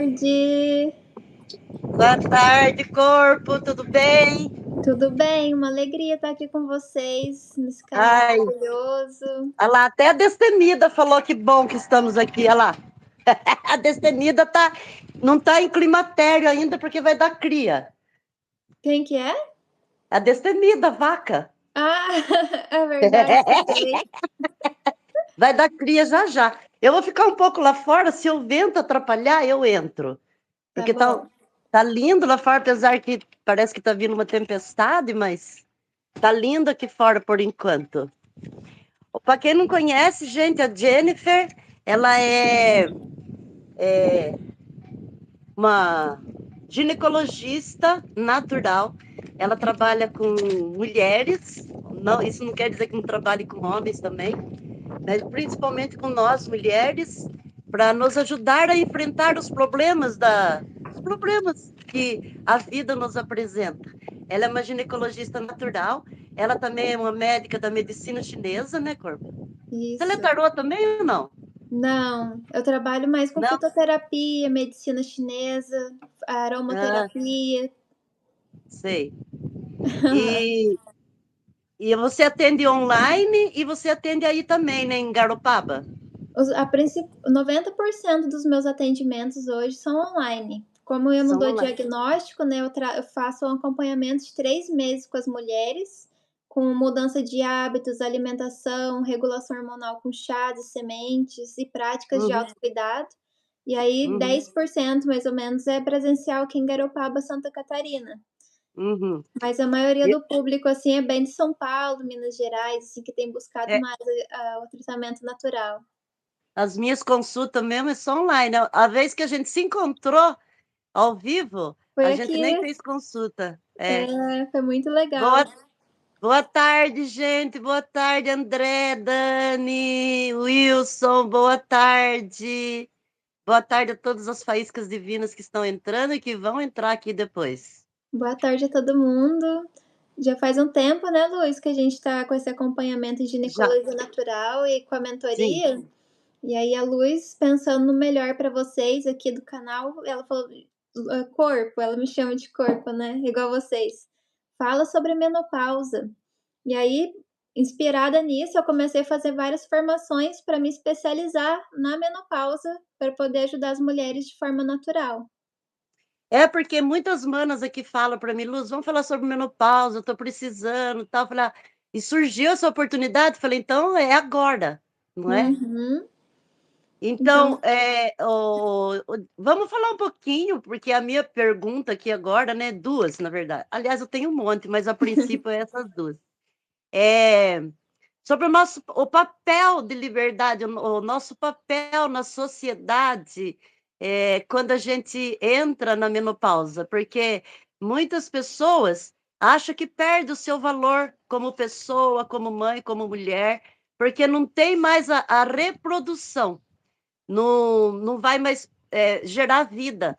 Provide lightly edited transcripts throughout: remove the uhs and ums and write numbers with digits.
Tarde. Boa tarde, corpo, tudo bem? Tudo bem? Uma alegria estar aqui com vocês nesse canal Ai, maravilhoso. olha lá, até a Destemida falou que bom que estamos aqui, olha lá. A Destemida não tá em climatério ainda porque vai dar cria. Quem que é? A Destemida, a vaca. Ah, é verdade, sei. Vai dar cria já já. Eu vou ficar um pouco lá fora, se o vento atrapalhar, eu entro. Tá Porque tá, bom. tá lindo lá fora, apesar que parece que tá vindo uma tempestade, mas tá lindo aqui fora por enquanto. Para quem não conhece, gente, a Jennifer, ela é uma ginecologista natural. Ela trabalha com mulheres. Não, isso não quer dizer que não trabalhe com homens também, mas principalmente com nós mulheres, para nos ajudar a enfrentar os problemas que a vida nos apresenta. Ela é uma ginecologista natural. Ela também é uma médica da medicina chinesa, né, Corpo? Você lê Isso. tarô também ou não? Não, eu trabalho mais com Não? fitoterapia, medicina chinesa, Ah, aromaterapia. sei. E, e você atende online e você atende aí também, né, em Garopaba? 90% dos meus atendimentos hoje são online. Como eu não São dou online. diagnóstico, né, eu faço um acompanhamento de 3 meses com as mulheres, com mudança de hábitos, alimentação, regulação hormonal com chás e sementes e práticas de Uhum, autocuidado. E aí uhum, 10% mais ou menos é presencial aqui em Garopaba, Santa Catarina. uhum. Mas a maioria E- do público, assim, é bem de São Paulo, Minas Gerais, assim, que tem buscado é, mais o tratamento natural. as minhas consultas mesmo são online. A vez que a gente se encontrou ao vivo, Foi a gente aqui. nem fez consulta. É. É, foi muito legal. Boa, boa tarde, gente. Boa tarde, André, Dani, Wilson. Boa tarde. Boa tarde a todas as faíscas divinas que estão entrando e que vão entrar aqui depois. Boa tarde a todo mundo. Já faz um tempo, né, Luiz, que a gente está com esse acompanhamento em Já, ginecologia natural e com a sim. mentoria. E aí a Luz, pensando no melhor para vocês aqui do canal, ela falou: corpo", ela me chama de corpo, né, igual vocês. "Fala sobre menopausa". E aí, inspirada nisso, eu comecei a fazer várias formações para me especializar na menopausa, para poder ajudar as mulheres de forma natural. É porque muitas manas aqui falam para mim, Luz, vamos falar sobre menopausa, eu tô precisando, tal. Eu falei, e surgiu essa oportunidade, falei, então é agora, não é? Uhum. Então, Então, vamos falar um pouquinho, porque a minha pergunta aqui agora, né, duas, na verdade. Aliás, eu tenho um monte, mas a princípio é essas duas. É, sobre o papel de liberdade, o nosso papel na sociedade, quando a gente entra na menopausa, porque muitas pessoas acham que perde o seu valor como pessoa, como mãe, como mulher, porque não tem mais a reprodução, não vai mais gerar vida.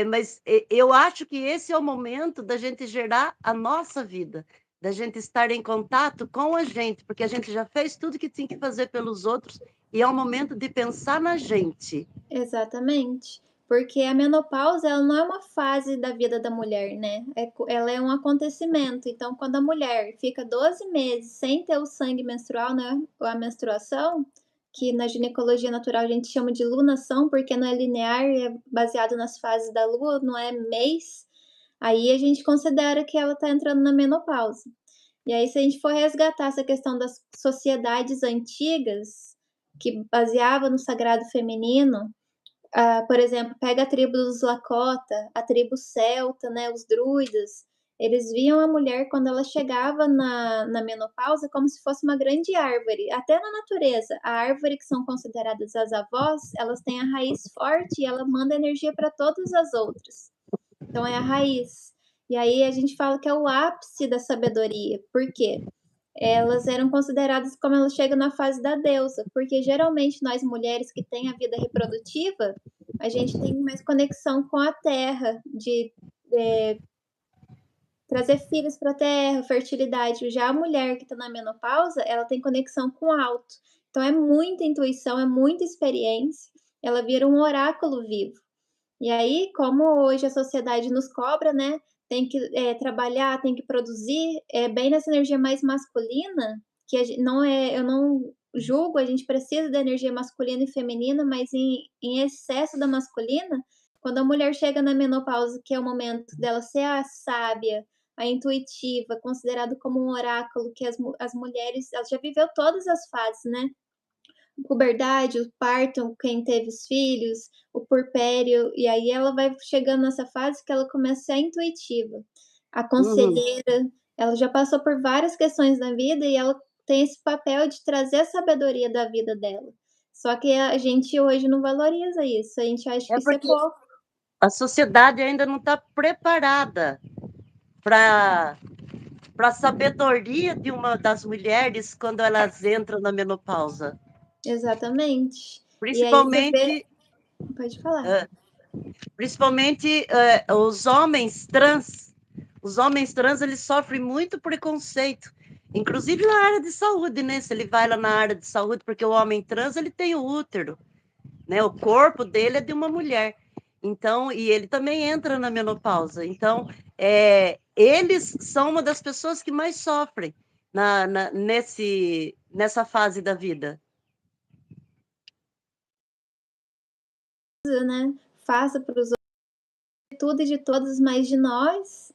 Mas eu acho que esse é o momento da gente gerar a nossa vida, da gente estar em contato com a gente, porque a gente já fez tudo que tinha que fazer pelos outros e é o momento de pensar na gente. exatamente. Porque a menopausa, ela não é uma fase da vida da mulher, né? Ela é um acontecimento. Então, quando a mulher fica 12 meses sem ter o sangue menstrual, né? Ou a menstruação, que na ginecologia natural a gente chama de lunação, porque não é linear, é baseado nas fases da lua, não é mês. Aí a gente considera que ela está entrando na menopausa. E aí, se a gente for resgatar essa questão das sociedades antigas, que baseava no sagrado feminino, por exemplo, pega a tribo dos Lakota, a tribo celta, né, os druidas, eles viam a mulher quando ela chegava na menopausa como se fosse uma grande árvore. Até na natureza, a árvore que são consideradas as avós, elas têm a raiz forte e ela manda energia para todas as outras. Então é a raiz. E aí a gente fala que é o ápice da sabedoria. Por quê? Elas eram consideradas como elas chegam na fase da deusa, porque geralmente nós mulheres que têm a vida reprodutiva, a gente tem mais conexão com a terra, de trazer filhos para a terra, fertilidade. Já a mulher que está na menopausa, ela tem conexão com o alto. Então é muita intuição, é muita experiência. Ela vira um oráculo vivo. E aí, como hoje a sociedade nos cobra, né, tem que, trabalhar, tem que produzir, é bem nessa energia mais masculina, que a gen não é eu não julgo, a gente precisa da energia masculina e feminina, mas em excesso da masculina, quando a mulher chega na menopausa, que é o momento dela ser a sábia, a intuitiva, considerado como um oráculo, que as mulheres ela já viveu todas as fases, né, puberdade, o parto, quem teve os filhos, o puerpério, e aí ela vai chegando nessa fase que ela começa a ser intuitiva. A Uhum. conselheira, ela já passou por várias questões na vida e ela tem esse papel de trazer a sabedoria da vida dela. Só que a gente hoje não valoriza isso, a gente acha É que isso é porque pouco. a sociedade ainda não está preparada para a sabedoria de uma das mulheres quando elas entram na menopausa. Exatamente. E aí você vê Principalmente, pode falar. uh, principalmente os homens trans. Os homens trans, eles sofrem muito preconceito, inclusive na área de saúde, né? Se ele vai lá na área de saúde, porque o homem trans, ele tem o útero, né? O corpo dele é de uma mulher. Então, e ele também entra na menopausa. Então, eles são uma das pessoas que mais sofrem nessa fase da vida. Né, faça para os outros tudo e de todos, mas de nós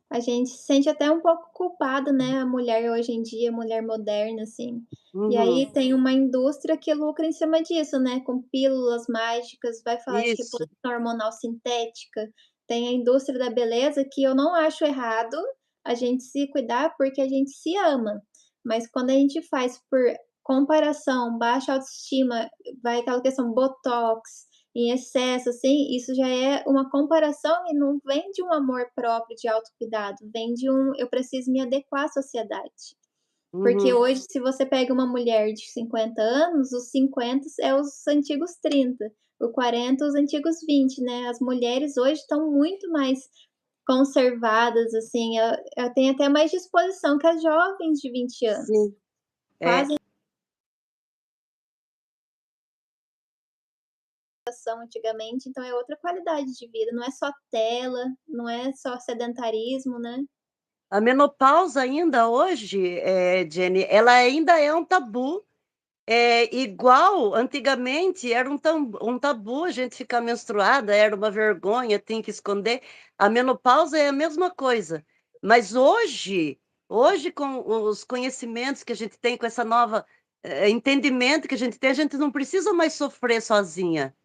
a gente se sente até um pouco culpado, né, a mulher hoje em dia, a mulher moderna, assim. E aí Uhum, tem uma indústria que lucra em cima disso, né, com pílulas mágicas, vai falar de isso. reposição hormonal sintética, tem a indústria da beleza que eu não acho errado a gente se cuidar, porque a gente se ama, mas quando a gente faz por comparação, baixa autoestima, vai aquela questão botox, em excesso, assim, isso já é uma comparação e não vem de um amor próprio, de autocuidado, vem de um eu preciso me adequar à sociedade. Porque Uhum, hoje, se você pega uma mulher de 50 anos, os 50 é os antigos 30, o 40 os antigos 20, né. As mulheres hoje estão muito mais conservadas, assim, têm até mais disposição que as jovens de 20 anos. sim. É, Fazem ação antigamente, então é outra qualidade de vida, não é só tela, não é só sedentarismo, né. a menopausa ainda hoje, Jenny, ela ainda é um tabu. Igual antigamente era um tabu a gente ficar menstruada, era uma vergonha, tem que esconder. A menopausa é a mesma coisa. Mas hoje com os conhecimentos que a gente tem, com essa nova entendimento que a gente não precisa mais sofrer sozinha.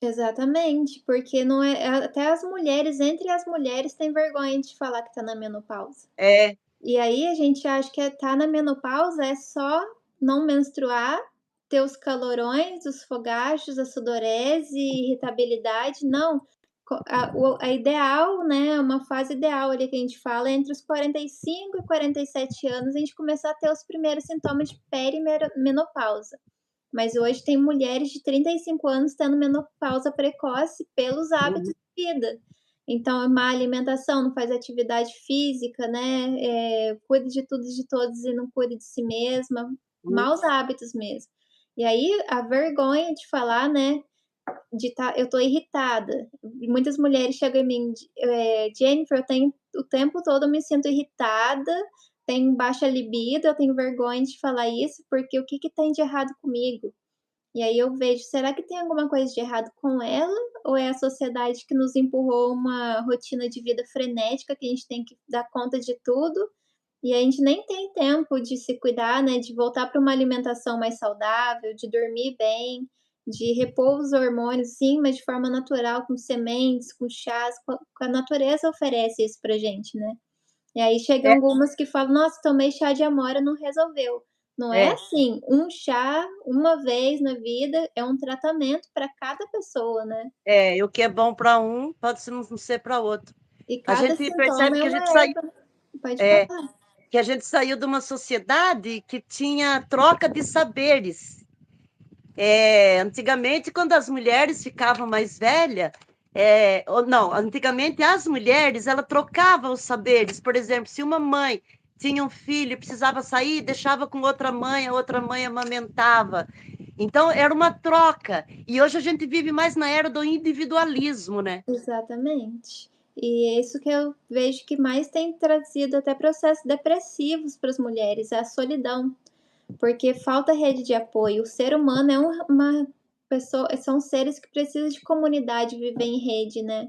Exatamente, porque não é até as mulheres, entre as mulheres, têm vergonha de falar que tá na menopausa. É, E aí a gente acha que tá na menopausa é só não menstruar, ter os calorões, os fogachos, a sudorese, irritabilidade, não, a ideal, né, uma fase ideal ali que a gente fala é entre os 45 e 47 anos a gente começar a ter os primeiros sintomas de perimenopausa. Mas hoje tem mulheres de 35 anos tendo menopausa precoce pelos hábitos uhum, de vida. Então, é má alimentação, não faz atividade física, né, cuida de tudo e de todos e não cuida de si mesma, uhum, maus hábitos mesmo. E aí, a vergonha de falar, né, eu tô irritada. Muitas mulheres chegam em mim, "Jennifer, eu tenho o tempo todo eu me sinto irritada, tenho baixa libido, eu tenho vergonha de falar isso, porque o que que tem de errado comigo?". E aí eu vejo, será que tem alguma coisa de errado com ela, ou é a sociedade que nos empurrou uma rotina de vida frenética, que a gente tem que dar conta de tudo, e a gente nem tem tempo de se cuidar, né, de voltar para uma alimentação mais saudável, de dormir bem, de repor os hormônios, sim, mas de forma natural, com sementes, com chás, com a natureza oferece isso pra gente, né. E aí chegam é, algumas que falam: "Nossa, tomei chá de amora, não resolveu". Não é é, assim, um chá, uma vez na vida, é um tratamento para cada pessoa, né. e o que é bom para um pode não ser para outro. E A cada gente percebe sintoma é uma erva. Pode é, falar. que a gente saiu de uma sociedade que tinha troca de saberes. Antigamente, quando as mulheres ficavam mais velhas, ou não, antigamente as mulheres, ela trocava os saberes. Por exemplo, se uma mãe tinha um filho, precisava sair, deixava com outra mãe, a outra mãe amamentava. Então era uma troca. E hoje a gente vive mais na era do individualismo, né? Exatamente. E é isso que eu vejo que mais tem trazido até processos depressivos para as mulheres, é a solidão, porque falta rede de apoio. O ser humano é uma pessoa, são seres que precisam de comunidade, viver em rede, né.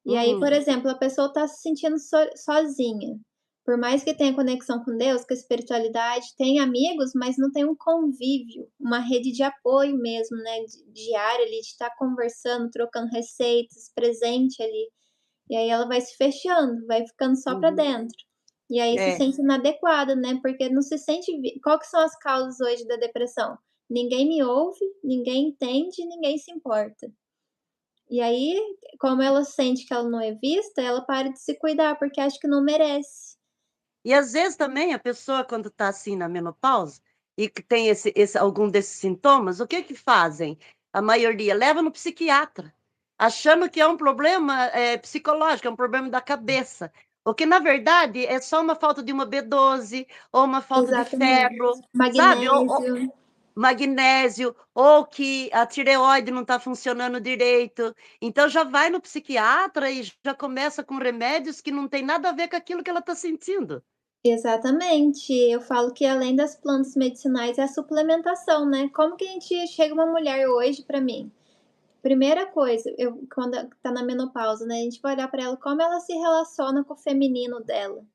E aí, por Uhum. exemplo, a pessoa está se sentindo sozinha, por mais que tenha conexão com Deus, com a espiritualidade, tem amigos, mas não tem um convívio, uma rede de apoio mesmo, né, diária ali, de estar conversando, trocando receitas, presente ali. E aí ela vai se fechando, vai ficando só para Uhum. dentro. E aí se É. sente inadequada, né, porque não se sente qual que são as causas hoje da depressão? Ninguém me ouve, ninguém entende, ninguém se importa. E aí, como ela sente que ela não é vista, ela para de se cuidar, porque acha que não merece. E às vezes também a pessoa quando está assim na menopausa, e que tem esse algum desses sintomas, o que que fazem? A maioria leva no psiquiatra, achando que é um problema, psicológico, é um problema da cabeça, o que na verdade é só uma falta de uma B12 ou uma falta de Exatamente. ferro, sabe, ou Magnésio. magnésio, ou que a tireoide não está funcionando direito, então já vai no psiquiatra e já começa com remédios que não tem nada a ver com aquilo que ela está sentindo. Exatamente. Eu falo que além das plantas medicinais é a suplementação, né. Como que a gente chega uma mulher hoje pra mim, primeira coisa, eu quando tá na menopausa, né, a gente vai olhar pra ela como ela se relaciona com o feminino dela,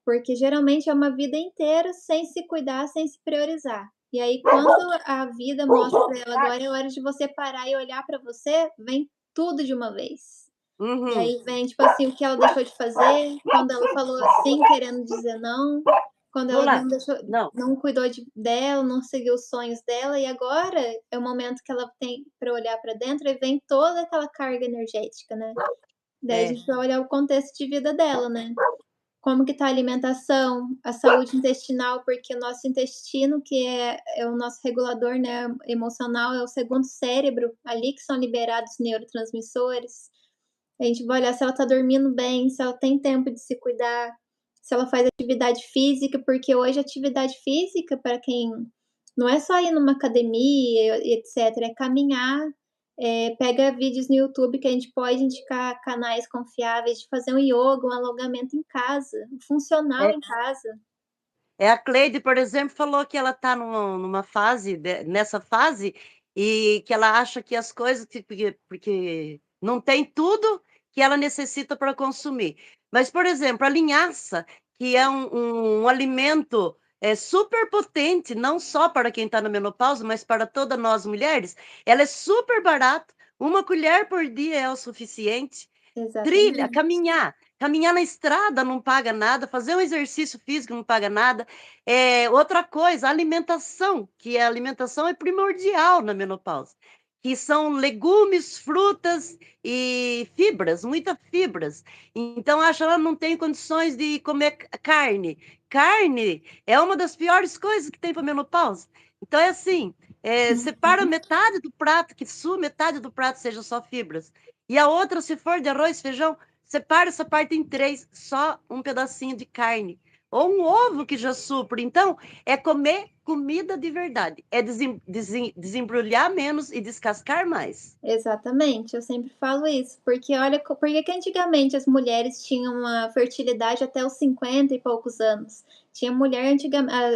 porque geralmente é uma vida inteira sem se cuidar, sem se priorizar. E aí quando a vida mostra pra ela: "Agora é hora de você parar e olhar pra você", vem tudo de uma vez. E Uhum. aí vem, tipo assim, o que ela deixou de fazer, quando ela falou sim querendo dizer não, quando Vamos ela lá. não deixou, Não, não cuidou dela, não seguiu os sonhos dela, e agora é o momento que ela tem para olhar para dentro e vem toda aquela carga energética, né. Daí a é, gente vai olhar o contexto de vida dela, né. Como que tá a alimentação, a saúde intestinal, porque o nosso intestino, que é o nosso regulador, né, emocional, é o segundo cérebro, ali que são liberados neurotransmissores. A gente vai olhar se ela tá dormindo bem, se ela tem tempo de se cuidar, se ela faz atividade física, porque hoje atividade física para quem não é só ir numa academia e etcétera, é caminhar, pega vídeos no YouTube que a gente pode indicar canais confiáveis de fazer um ioga, um alongamento em casa, um funcional é em casa. a Cleide, por exemplo, falou que ela está numa fase nessa fase, e que ela acha que as coisas que porque não tem tudo que ela necessita para consumir. Mas, por exemplo, a linhaça, que é um alimento, super potente, não só para quem está na menopausa, mas para todas nós mulheres, ela é super barata, uma colher por dia é o suficiente. Trilha, Exatamente, caminhar na estrada não paga nada, fazer um exercício físico não paga nada. Outra coisa, alimentação, que a alimentação é primordial na menopausa, que são legumes, frutas e fibras, muitas fibras. Então, acho que ela não tem condições de comer carne. Carne é uma das piores coisas que tem para menopausa. Então, é assim, separa metade do prato, que sua metade do prato seja só fibras. E a outra, se for de arroz, feijão, separa essa parte em três, só um pedacinho de carne. Ou um ovo que já supre. Então, é comer comida de verdade. É desembrulhar menos e descascar mais. exatamente, eu sempre falo isso, porque olha por que que antigamente as mulheres tinham uma fertilidade até os 50 e poucos anos. Tinha mulher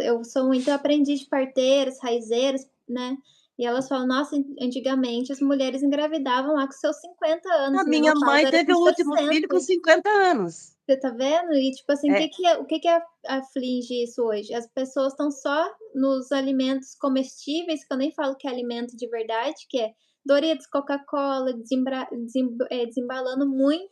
eu sou muito aprendiz de parteiras, raizeiras, né, e elas falam: "Nossa, antigamente as mulheres engravidavam lá com seus 50 A anos, minha mãe menopausa era teve com o último 60". filho com 50 anos. Você tá vendo? E, tipo assim, É, o que que aflige isso hoje? As pessoas estão só nos alimentos comestíveis, que eu nem falo que é alimento de verdade, que é Doritos, Coca-Cola, desembalando muito,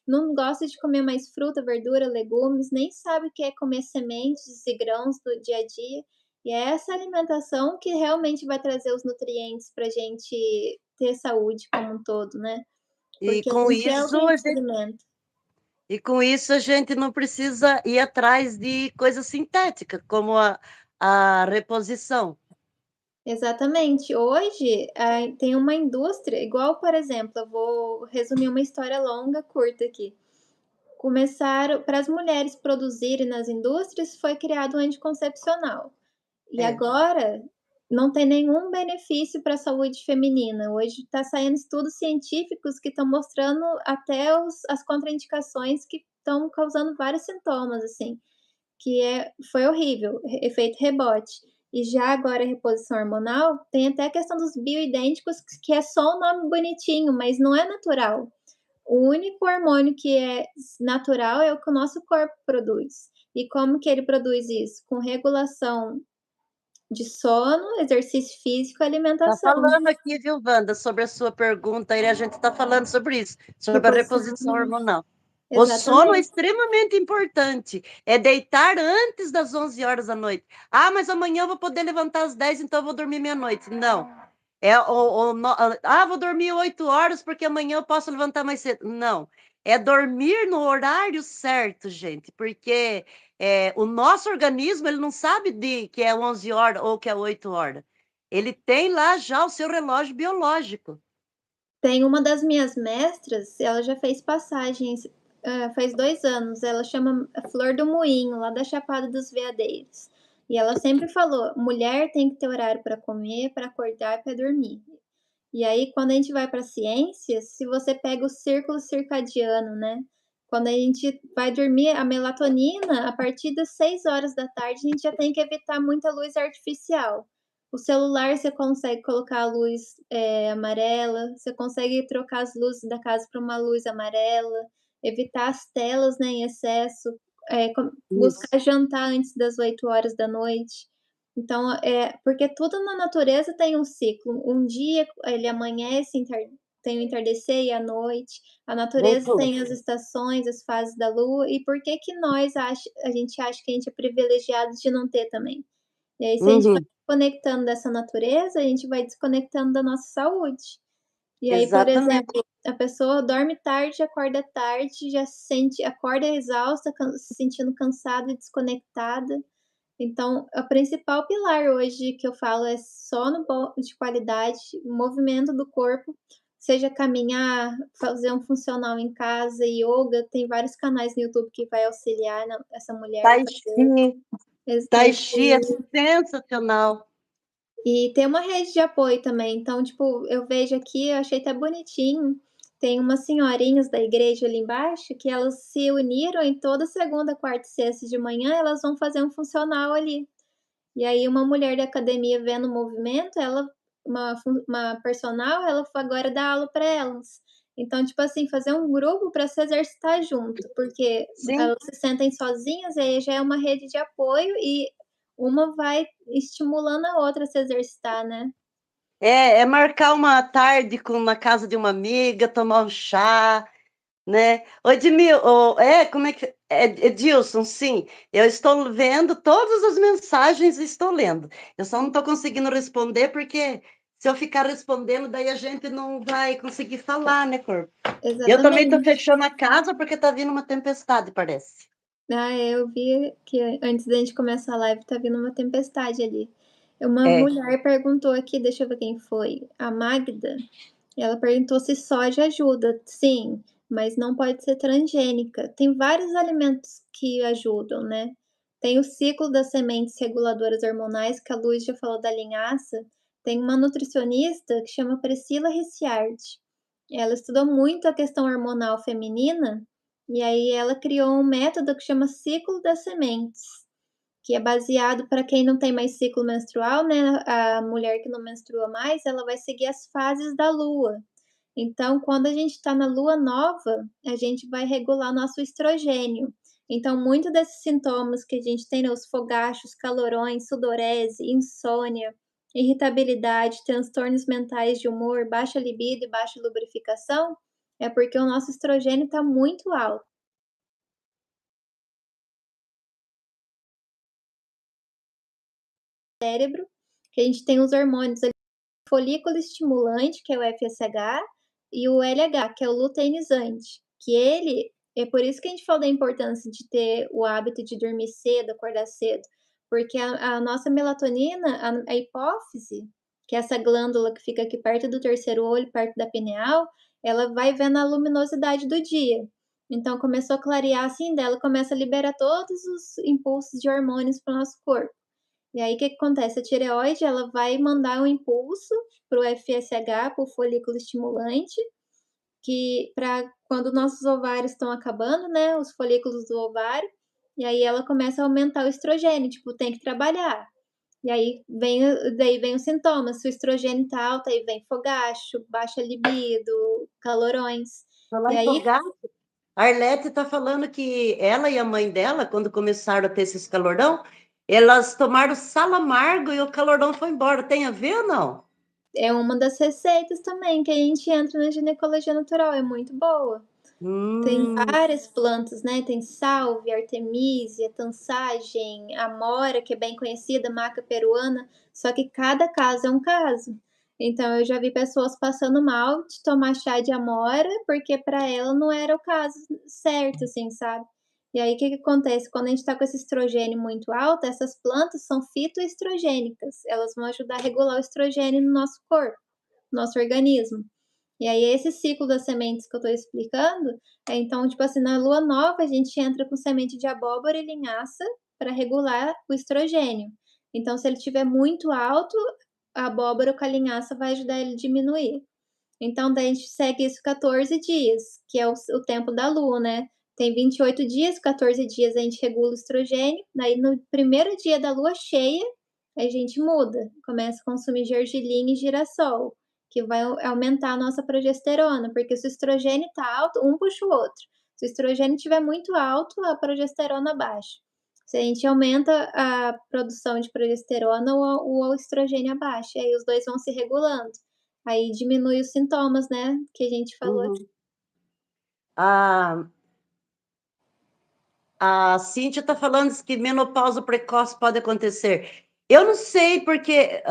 não gosta de comer mais fruta, verdura, legumes, nem sabe o que é comer sementes e grãos do dia a dia. E é essa alimentação que realmente vai trazer os nutrientes pra gente ter saúde como um todo, né, e porque a com gente é o que isso a a gente se gente alimenta. não precisa ir atrás de coisa sintética, como a reposição. Exatamente. Hoje, tem uma indústria igual, por exemplo, eu vou resumir uma história longa, curta aqui. Começaram para as mulheres produzirem nas indústrias, foi criado um anticoncepcional. E É. agora, não tem nenhum benefício para a saúde feminina. Hoje está saindo estudos científicos que estão mostrando até as contraindicações que estão causando vários sintomas, assim, foi horrível, efeito rebote. E já agora a reposição hormonal, tem até a questão dos bioidênticos, que é só um nome bonitinho, mas não é natural. O único hormônio que é natural é o que o nosso corpo produz. E como que ele produz isso? Com regulação de sono, exercício físico e Tá alimentação. falando aqui, viu, Wanda, sobre a sua pergunta, e a gente está falando sobre isso, sobre a Reposição reposição hormonal. hormonal. O sono é Exatamente. extremamente importante. É deitar antes das 11 horas da noite. Ah, mas amanhã eu vou poder levantar às 10, então eu vou dormir meia-noite. Não. Vou dormir 8 horas porque amanhã eu posso levantar mais cedo. Não. É dormir no horário certo, gente, porque o nosso organismo ele não sabe que é 11 horas ou que é 8 horas. Ele tem lá já o seu relógio biológico. Tem uma das minhas mestras, ela já fez passagens, faz 2 anos, ela chama Flor do Moinho, lá da Chapada dos Veadeiros. E ela sempre falou: mulher tem que ter horário para comer, para acordar e para dormir. E aí, quando a gente vai para a ciência, se você pega o círculo circadiano, né? Quando a gente vai dormir, a melatonina, a partir das 6 horas da tarde, a gente já tem que evitar muita luz artificial. O celular você consegue colocar a luz amarela, você consegue trocar as luzes da casa para uma luz amarela, evitar as telas, né, em excesso, Isso. buscar jantar antes das 8 horas da noite. Então, porque tudo na natureza tem um ciclo. Um dia ele amanhece, tem o entardecer e a noite. A natureza Voltou. tem as estações, as fases da lua. E por que que a gente acha que a gente é privilegiado de não ter também? E aí, se a gente vai Uhum, desconectando dessa natureza, a gente vai desconectando da nossa saúde. E aí, por exatamente. exemplo, a pessoa dorme tarde, acorda tarde, já se sente, acorda exausta, se sentindo cansada e desconectada. Então, o principal pilar hoje que eu falo é sono bom de qualidade, movimento do corpo, seja caminhar, fazer um funcional em casa, yoga, tem vários canais no YouTube que vai auxiliar essa mulher a Tai fazer Chi, Tai tai Chi é chi. sensacional. E tem uma rede de apoio também, então, tipo, eu vejo aqui, eu achei até bonitinho, tem umas senhorinhas da igreja ali embaixo que elas se uniram e toda segunda, quarta e sexta de manhã elas vão fazer um funcional ali. E aí uma mulher da academia vendo o movimento, uma personal, ela agora dá aula para elas. Então, tipo assim, fazer um grupo para se exercitar junto, porque Sim, elas se sentem sozinhas, e aí já é uma rede de apoio e uma vai estimulando a outra a se exercitar, né. é marcar uma tarde na casa de uma amiga, tomar um chá, né? Ô, como é que Edilson, sim, eu estou vendo todas as mensagens, estou lendo. Eu só não estou conseguindo responder porque se eu ficar respondendo, daí a gente não vai conseguir falar, né, corpo? Eu também estou Exatamente. fechando a casa porque está vindo uma tempestade, parece. Eu vi que antes da gente começar a live tá vindo uma tempestade ali. Uma É, mulher perguntou aqui, deixa eu ver quem foi, a Magda. Ela perguntou se soja ajuda. Sim, mas não pode ser transgênica. Tem vários alimentos que ajudam, né? Tem o ciclo das sementes reguladoras hormonais, que a Luz já falou da linhaça. Tem uma nutricionista que chama Priscila Ricciardi. Ela estudou muito a questão hormonal feminina e aí ela criou um método que chama ciclo das sementes, que é baseado para quem não tem mais ciclo menstrual, né, a mulher que não menstrua mais, ela vai seguir as fases da lua. Então, quando a gente está na lua nova, a gente vai regular nosso estrogênio. Então, muito desses sintomas que a gente tem, né, os fogachos, calorões, sudorese, insônia, irritabilidade, transtornos mentais de humor, baixa libido e baixa lubrificação, é porque o nosso estrogênio está muito alto. Cérebro, que a gente tem os hormônios folículo estimulante, que é o FSH, e o LH, que é o luteinizante, que ele é por isso que a gente fala da importância de ter o hábito de dormir cedo, acordar cedo, porque a nossa melatonina, a hipófise, que é essa glândula que fica aqui perto do terceiro olho, perto da pineal, ela vai vendo a luminosidade do dia. Então começou a clarear assim, dela começa a liberar todos os impulsos de hormônios para o nosso corpo. E aí, o que que acontece? A tireoide, ela vai mandar um impulso para o FSH, para o folículo estimulante, que para quando nossos ovários estão acabando, né, os folículos do ovário, e aí ela começa a aumentar o estrogênio, tipo, tem que trabalhar. E aí vem os sintomas, se o estrogênio tá alto, aí vem fogacho, baixa libido, calorões. Falar E em aí fogacho, a Arlete tá falando que ela e a mãe dela, quando começaram a ter esses calordão, elas tomaram sal amargo e o calordão foi embora. Tem a ver ou não? é uma das receitas também que a gente entra na ginecologia natural, é muito boa. Tem Hum, várias plantas, né, tem sálvia, artemisia, tansagem, amora, que é bem conhecida, maca peruana, só que cada caso é um caso. Então eu já vi pessoas passando mal de tomar chá de amora, porque para ela não era o caso certo, assim, sabe. E aí o que que acontece, quando a gente tá com esse estrogênio muito alto, essas plantas são fitoestrogênicas, elas vão ajudar a regular o estrogênio no nosso corpo, no nosso organismo. E aí esse ciclo das sementes que eu tô explicando, então, tipo assim, na lua nova a gente entra com semente de abóbora e linhaça para regular o estrogênio. Então, se ele estiver muito alto, a abóbora com a linhaça vai ajudar ele a diminuir. Então daí a gente segue isso 14 dias, que é o tempo da lua, né. Tem 28 dias, 14 dias a gente regula o estrogênio, daí no primeiro dia da lua cheia, a gente muda, começa a consumir gergelim e girassol, que vai aumentar a nossa progesterona, porque se o estrogênio tá alto, um puxa o outro. Se o estrogênio estiver muito alto, a progesterona baixa. Se a gente aumenta a produção de progesterona, o estrogênio abaixa, e aí os 2 vão se regulando. Aí diminui os sintomas, né, que a gente falou aqui. uhum. A, a Cíntia está falando que menopausa precoce pode acontecer. Eu não sei porque,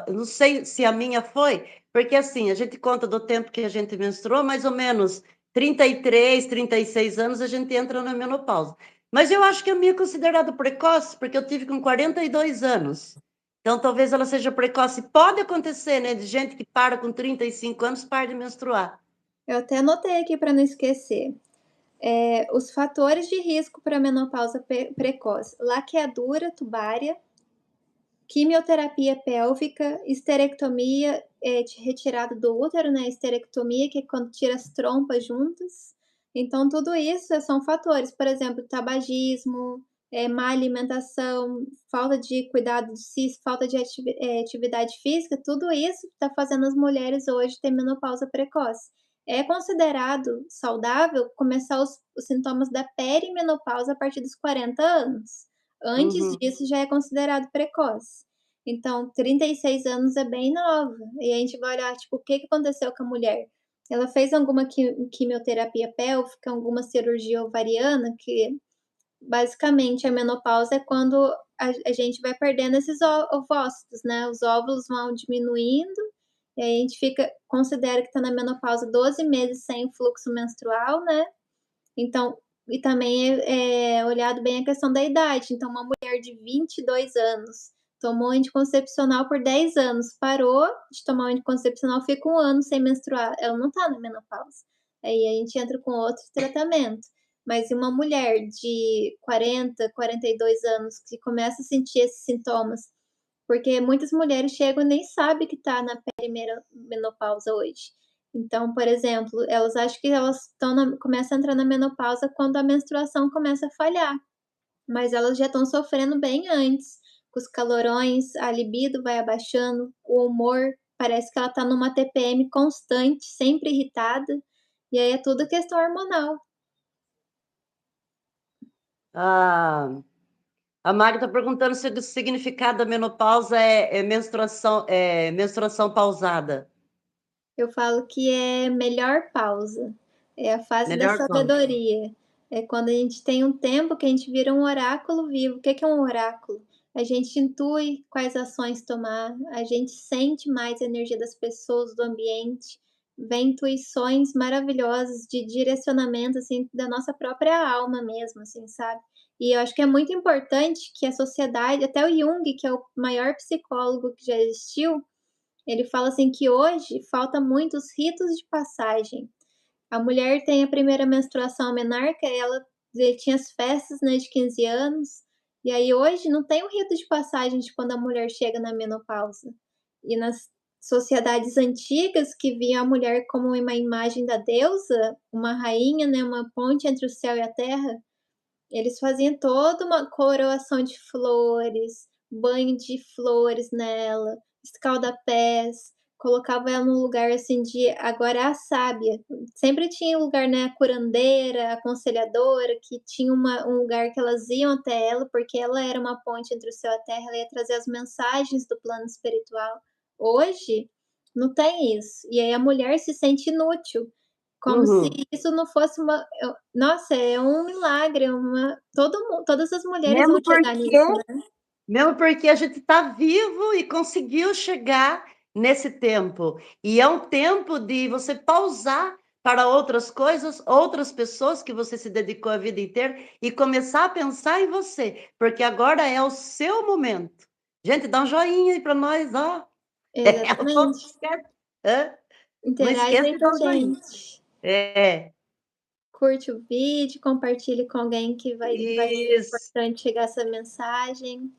eu não sei se a minha foi, porque assim, a gente conta do tempo que a gente menstruou, mais ou menos 33, 36 anos a gente entra na menopausa. Mas eu acho que a minha é considerada precoce, porque eu tive com 42 anos. Então talvez ela seja precoce. Pode acontecer, né, de gente que para com 35 anos, para de menstruar. Eu até anotei aqui para não esquecer. Os fatores de risco para menopausa precoce: laqueadura tubária, quimioterapia pélvica, esterectomia, retirada do útero, né, esterectomia, que é quando tira as trompas juntas. Então tudo isso são fatores, por exemplo, tabagismo, má alimentação, falta de cuidado de si, falta de atividade física, tudo isso está fazendo as mulheres hoje ter menopausa precoce. É considerado saudável começar os sintomas da perimenopausa a partir dos 40 anos. Antes Uhum. disso já é considerado precoce. Então, 36 anos é bem nova. E a gente vai olhar, tipo, o que que aconteceu com a mulher? Ela fez alguma quimioterapia pélvica, alguma cirurgia ovariana, que basicamente a menopausa é quando a gente vai perdendo esses ovócitos, né? Os óvulos vão diminuindo, e aí a gente considera que está na menopausa 12 meses sem fluxo menstrual, né? Então, e também é olhado bem a questão da idade. Então, uma mulher de 22 anos tomou anticoncepcional por 10 anos, parou de tomar o anticoncepcional, fica 1 ano sem menstruar, ela não tá na menopausa. Aí a gente entra com outro tratamento. Mas e uma mulher de 40, 42 anos que começa a sentir esses sintomas, porque muitas mulheres chegam e nem sabem que tá na perimenopausa hoje. Então, por exemplo, elas acham que elas começam a entrar na menopausa quando a menstruação começa a falhar, mas elas já estão sofrendo bem antes, com os calorões, a libido vai abaixando, o humor, parece que ela tá numa TPM constante, sempre irritada, e aí é tudo questão hormonal. Ah, a Mari está perguntando se o significado da menopausa menstruação pausada. Eu falo que é melhor pausa, é a fase da Melhor pausa. sabedoria. É quando a gente tem um tempo que a gente vira um oráculo vivo. O que é um oráculo? A gente intui quais ações tomar, a gente sente mais a energia das pessoas, do ambiente, vem intuições maravilhosas de direcionamento, assim, da nossa própria alma mesmo, assim, sabe. E eu acho que é muito importante que a sociedade, até o Jung, que é o maior psicólogo que já existiu, ele fala assim que hoje falta muitos ritos de passagem. A mulher tem a primeira menstruação, a menarca, ela tinha as festas, né, de 15 anos, E aí hoje não tem o rito de passagem de quando a mulher chega na menopausa. E nas sociedades antigas que via a mulher como uma imagem da deusa, uma rainha, né, uma ponte entre o céu e a terra, eles faziam toda uma coroação de flores, banho de flores nela, escalda-pés, colocava ela num lugar, assim, de agora é a sábia. Sempre tinha um lugar, né, a curandeira, a aconselhadora, que tinha um lugar que elas iam até ela, porque ela era uma ponte entre o céu e a terra, ela ia trazer as mensagens do plano espiritual. Hoje, não tem isso, e aí a mulher se sente inútil, como se Uhum. isso não fosse uma nossa, é um milagre, é uma todas as mulheres vão Mesmo chegar porque nisso, né. Mesmo porque a gente está vivo e conseguiu chegar nesse tempo. E é um tempo de você pausar para outras coisas, outras pessoas que você se dedicou a vida inteira e começar a pensar em você, porque agora é o seu momento. Gente, dá um joinha aí para nós, ó. Não Exatamente. esquece, hã? Não Interage esqueça aí de com dar a um joinha. gente. É, Curte o vídeo, compartilhe com alguém que vai ser isso. importante chegar essa mensagem.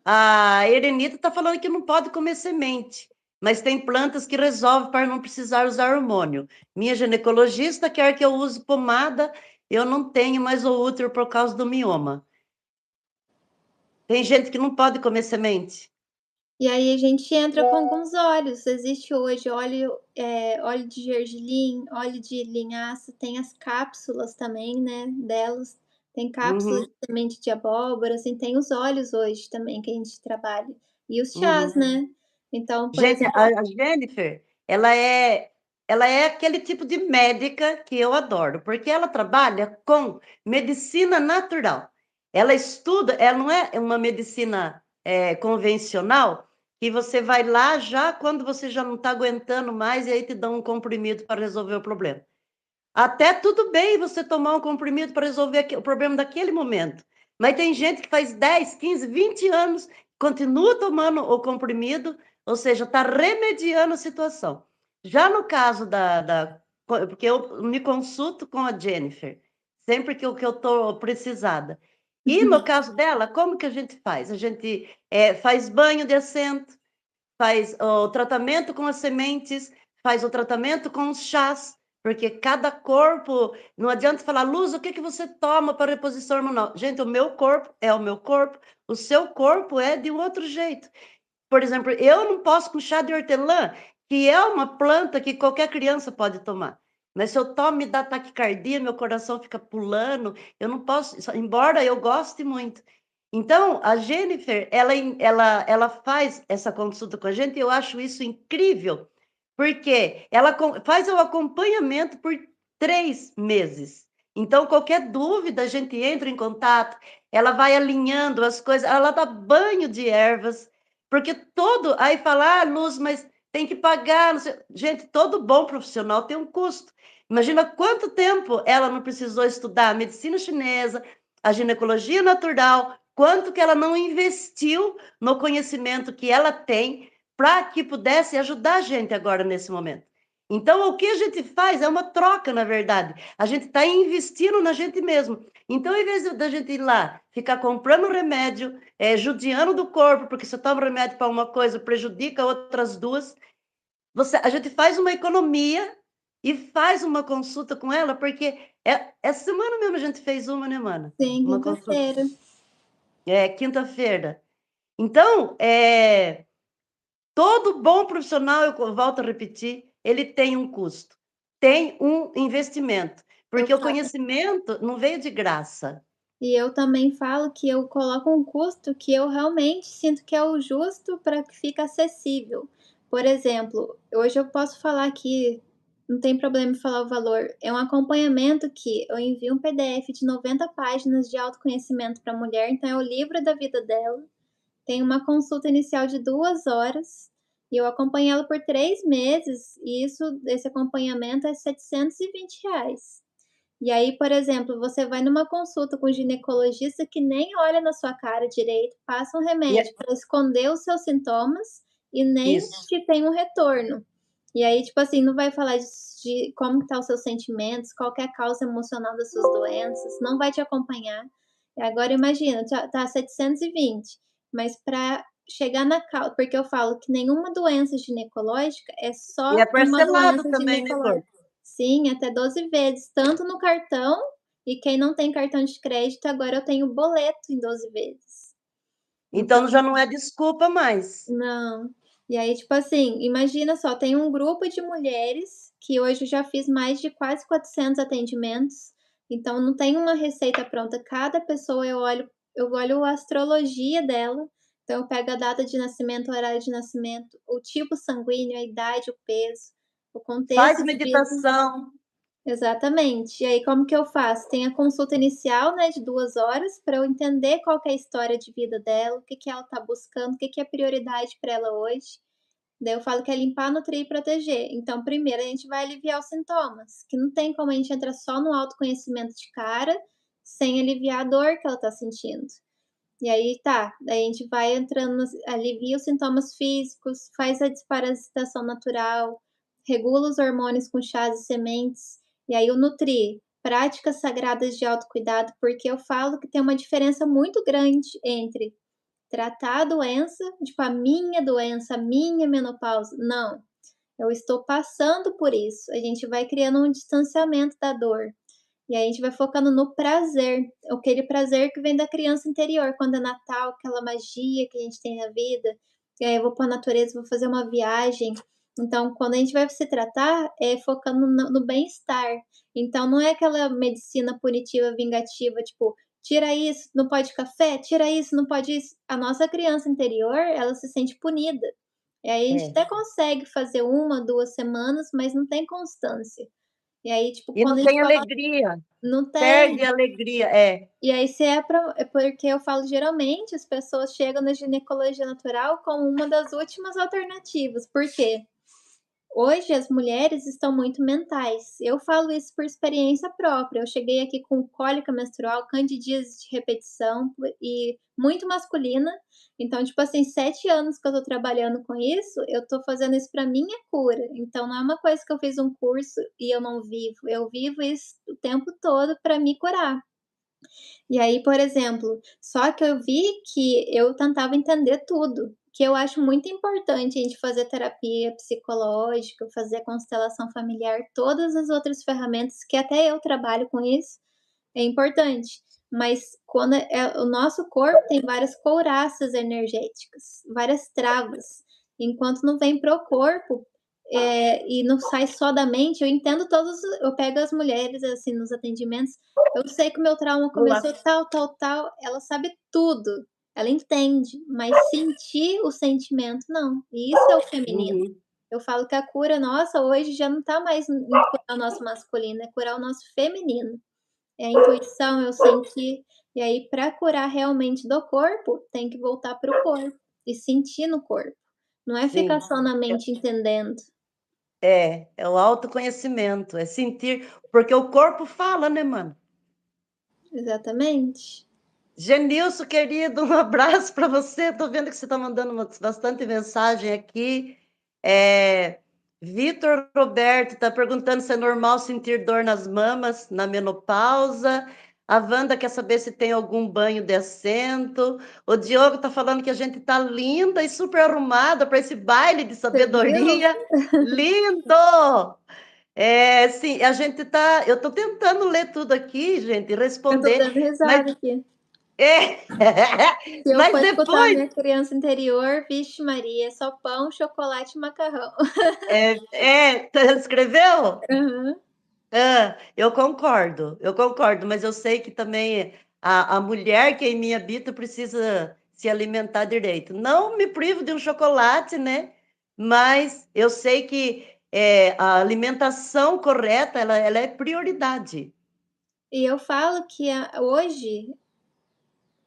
A Erenita está falando que não pode comer semente, mas tem plantas que resolvem para não precisar usar hormônio. Minha ginecologista quer que eu use pomada, eu não tenho mais o útero por causa do mioma. Tem gente que não pode comer semente. E aí a gente entra com alguns óleos, existe hoje óleo de gergelim, óleo de linhaça, tem as cápsulas também, né, delas, tem cápsulas Uhum, de semente de abóbora, assim, tem os óleos hoje também que a gente trabalha, e os chás, uhum. né. Então, por Gente, exemplo a Jennifer, ela é aquele tipo de médica que eu adoro, porque ela trabalha com medicina natural. Ela estuda, ela não é uma medicina convencional, que você vai lá já quando você já não está aguentando mais e aí te dão um comprimido para resolver o problema. Até tudo bem você tomar um comprimido para resolver o problema daquele momento. Mas tem gente que faz 10, 15, 20 anos, continua tomando o comprimido, ou seja, está remediando a situação. Já no caso porque eu me consulto com a Jennifer, sempre que eu estou precisada. E no caso dela, como que a gente faz? A gente faz banho de assento, faz o tratamento com as sementes, faz o tratamento com os chás, porque cada corpo, não adianta falar, Luz, o que que você toma para reposição hormonal? Gente, o meu corpo é o meu corpo, o seu corpo é de um outro jeito. Por exemplo, eu não posso com chá de hortelã, que é uma planta que qualquer criança pode tomar. Mas se eu tomo, me dá taquicardia, meu coração fica pulando, eu não posso, embora eu goste muito. Então, a Jennifer, ela faz essa consulta com a gente e eu acho isso incrível, porque ela faz o acompanhamento por 3 meses. Então, qualquer dúvida, a gente entra em contato, ela vai alinhando as coisas, ela dá banho de ervas, porque todo. Aí fala, Luz, mas tem que pagar. Não sei. Gente, todo bom profissional tem um custo. Imagina quanto tempo ela não precisou estudar a medicina chinesa, a ginecologia natural, quanto que ela não investiu no conhecimento que ela tem para que pudesse ajudar a gente agora nesse momento. Então, o que a gente faz é uma troca, na verdade. A gente está investindo na gente mesmo. Então, em vez da gente ir lá, ficar comprando remédio, judiando do corpo, porque você toma remédio para uma coisa, prejudica outras duas, a gente faz uma economia e faz uma consulta com ela, porque essa semana mesmo a gente fez uma, né, mana? Sim, Uma consulta. quinta-feira. Quinta-feira. Então, todo bom profissional, eu volto a repetir, ele tem um custo, tem um investimento, Eu porque o conhecimento não veio de graça. E eu também falo que eu coloco um custo que eu realmente sinto que é o justo para que fique acessível. Por exemplo, hoje eu posso falar aqui, não tem problema em falar o valor, é um acompanhamento que eu envio um PDF de 90 páginas de autoconhecimento para a mulher, então é o livro da vida dela. Tem uma consulta inicial de 2 horas, e eu acompanho ela por 3 meses, e esse acompanhamento é R$ 720. E aí, por exemplo, você vai numa consulta com um ginecologista que nem olha na sua cara direito, passa um E remédio para esconder os seus sintomas e nem isso. te tem um retorno. E aí, tipo assim, não vai falar de como que tá os seus sentimentos, qual que é a causa emocional das suas doenças, não vai te acompanhar. E agora imagina, tá 720, mas para chegar na causa, porque eu falo que nenhuma doença ginecológica é E só é uma parcelado doença também, né, ginecológica. corpo? Sim, até 12 vezes, tanto no cartão, e quem não tem cartão de crédito, agora eu tenho boleto em 12 vezes. Então Então já não é desculpa mais. não. E aí, tipo assim, imagina só, tem um grupo de mulheres que hoje eu já fiz mais de quase 400 atendimentos, então não tem uma receita pronta, cada pessoa eu olho a astrologia dela, então eu pego a data de nascimento, o horário de nascimento, o tipo sanguíneo, a idade, o peso, o Faz contexto de vida. meditação. Exatamente. E aí como que eu faço? Tem a consulta inicial, né, de 2 horas para eu entender qual que é a história de vida dela, o que que ela tá buscando, o que que é prioridade para ela hoje. Daí eu falo que é limpar, nutrir e proteger. Então primeiro a gente vai aliviar os sintomas, que não tem como a gente entrar só no autoconhecimento de cara, sem aliviar a dor que ela tá sentindo. E aí tá, daí a gente vai entrando alivia os sintomas físicos, faz a desparasitação natural, regula os hormônios com chás e sementes, e aí o nutrir, práticas sagradas de autocuidado, porque eu falo que tem uma diferença muito grande entre tratar a doença, tipo a minha menopausa, não, eu estou passando por isso, a gente vai criando um distanciamento da dor. E aí a gente vai focando no prazer, aquele prazer que vem da criança interior, quando é Natal, aquela magia que a gente tem na vida, e aí eu vou para a natureza, vou fazer uma viagem. Então, quando a gente vai se tratar, é focando no bem-estar. Então, não é aquela medicina punitiva, vingativa, tipo, tira isso, não pode café, tira isso, não pode isso. A nossa criança interior, ela se sente punida. E aí a gente É. até consegue fazer 1, 2 semanas, mas não tem constância. E aí, tipo, E quando não a gente tem coloca alegria, não perde tem. a alegria. É, E aí se é porque eu falo geralmente as pessoas chegam na ginecologia natural como uma das últimas alternativas, por quê? Hoje as mulheres estão muito mentais. Eu falo isso por experiência própria. Eu cheguei aqui com cólica menstrual, candidíase de repetição e muito masculina. Então, tipo assim, 7 anos que eu tô trabalhando com isso, eu tô fazendo isso pra minha cura. Então não é uma coisa que eu fiz um curso e eu não vivo. Eu vivo isso o tempo todo pra me curar. E aí, por exemplo, só que eu vi que eu tentava entender tudo, que eu acho muito importante a gente fazer terapia psicológica, fazer constelação familiar, todas as outras ferramentas que até eu trabalho com isso, é importante. Mas quando o nosso corpo tem várias couraças energéticas, várias travas. Enquanto não vem pro corpo, e não sai só da mente, eu pego as mulheres, assim, nos atendimentos, eu sei que o meu trauma boa. começou tal, tal, tal, ela sabe tudo, ela entende, mas sentir o sentimento não, e isso é o feminino. Uhum. Eu falo que a cura nossa hoje já não tá mais em curar o nosso masculino, é curar o nosso feminino. É a intuição, eu sentir, e aí para curar realmente do corpo, tem que voltar para o corpo, e sentir no corpo, não é ficar Sim. só na mente entendendo. É o autoconhecimento, é sentir, porque o corpo fala, né, mano. Exatamente. Genilson, querido, um abraço para você. Tô vendo que você está mandando bastante mensagem aqui. Vitor Roberto está perguntando se é normal sentir dor nas mamas na menopausa. A Wanda quer saber se tem algum banho de assento. O Diogo está falando que a gente está linda e super arrumada para esse baile de Você viu? sabedoria. Lindo! Sim, a gente tá. Eu estou tentando ler tudo aqui, gente, e Eu tô responder, dando mas risada aqui. é. Se eu Mas for escutar a depois, minha criança interior, vixe Maria, é só pão, chocolate e macarrão. escreveu? Aham. Eu concordo, mas eu sei que também a mulher que em mim habita precisa se alimentar direito. Não me privo de um chocolate, né? Mas eu sei que a alimentação correta, ela é prioridade. E eu falo que hoje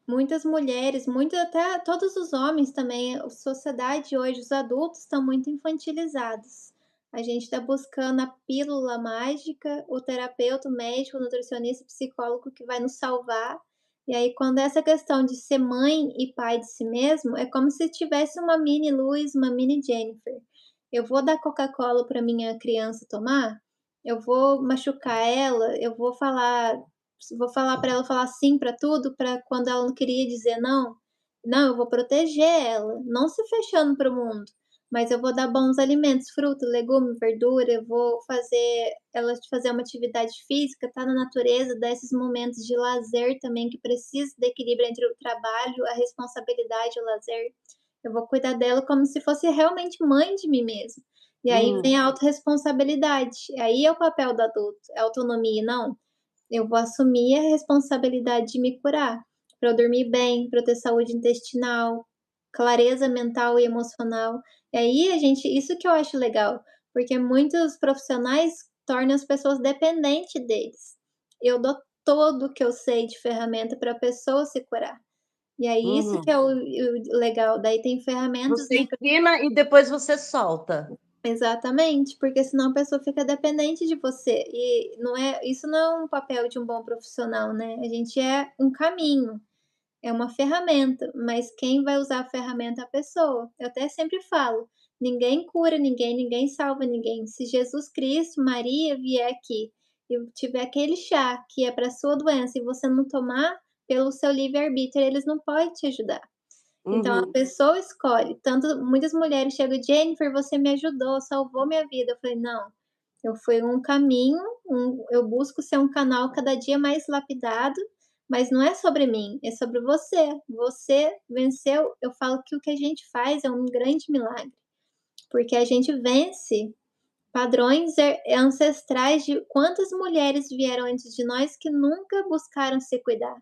muitas mulheres, muito até todos os homens também, a sociedade hoje, os adultos estão muito infantilizados. A gente está buscando a pílula mágica, o terapeuta, o médico, o nutricionista, o psicólogo que vai nos salvar. E aí, quando essa questão de ser mãe e pai de si mesmo, é como se tivesse uma mini Luz, uma mini Jennifer. Eu vou dar Coca-Cola para minha criança tomar? Eu vou machucar ela? Eu vou falar vou falar para ela falar sim para tudo, para quando ela não queria dizer não, não, eu vou proteger ela, não se fechando para o mundo, mas eu vou dar bons alimentos, fruta, legume, verdura, eu vou fazer ela fazer uma atividade física, estar na natureza, dar esses momentos de lazer também que precisa de equilíbrio entre o trabalho, a responsabilidade e o lazer. Eu vou cuidar dela como se fosse realmente mãe de mim mesma. E aí Uhum, vem a autorresponsabilidade, aí é o papel do adulto, é autonomia, não, eu vou assumir a responsabilidade de me curar, para eu dormir bem, para eu ter saúde intestinal, clareza mental e emocional. E aí a gente isso que eu acho legal, porque muitos profissionais tornam as pessoas dependentes deles. Eu dou todo o que eu sei de ferramenta para a pessoa se curar. E aí isso que uhum. é o legal, daí tem ferramentas, Você né. ensina e depois você solta. Exatamente, porque senão a pessoa fica dependente de você, e não é isso não é um papel de um bom profissional, né, a gente é um caminho, é uma ferramenta, mas quem vai usar a ferramenta é a pessoa. Eu até sempre falo: "Ninguém cura ninguém, ninguém salva ninguém. Se Jesus Cristo, Maria vier aqui e tiver aquele chá que é para sua doença e você não tomar, pelo seu livre-arbítrio, eles não podem te ajudar". Então a Uhum. pessoa escolhe, tanto muitas mulheres chegam: "Jennifer, você me ajudou, salvou minha vida". Eu falei: "Não, eu fui um caminho, eu busco ser um canal cada dia mais lapidado, mas não é sobre mim, é sobre você. Você venceu". Eu falo que o que a gente faz é um grande milagre, porque a gente vence padrões ancestrais de quantas mulheres vieram antes de nós que nunca buscaram se cuidar,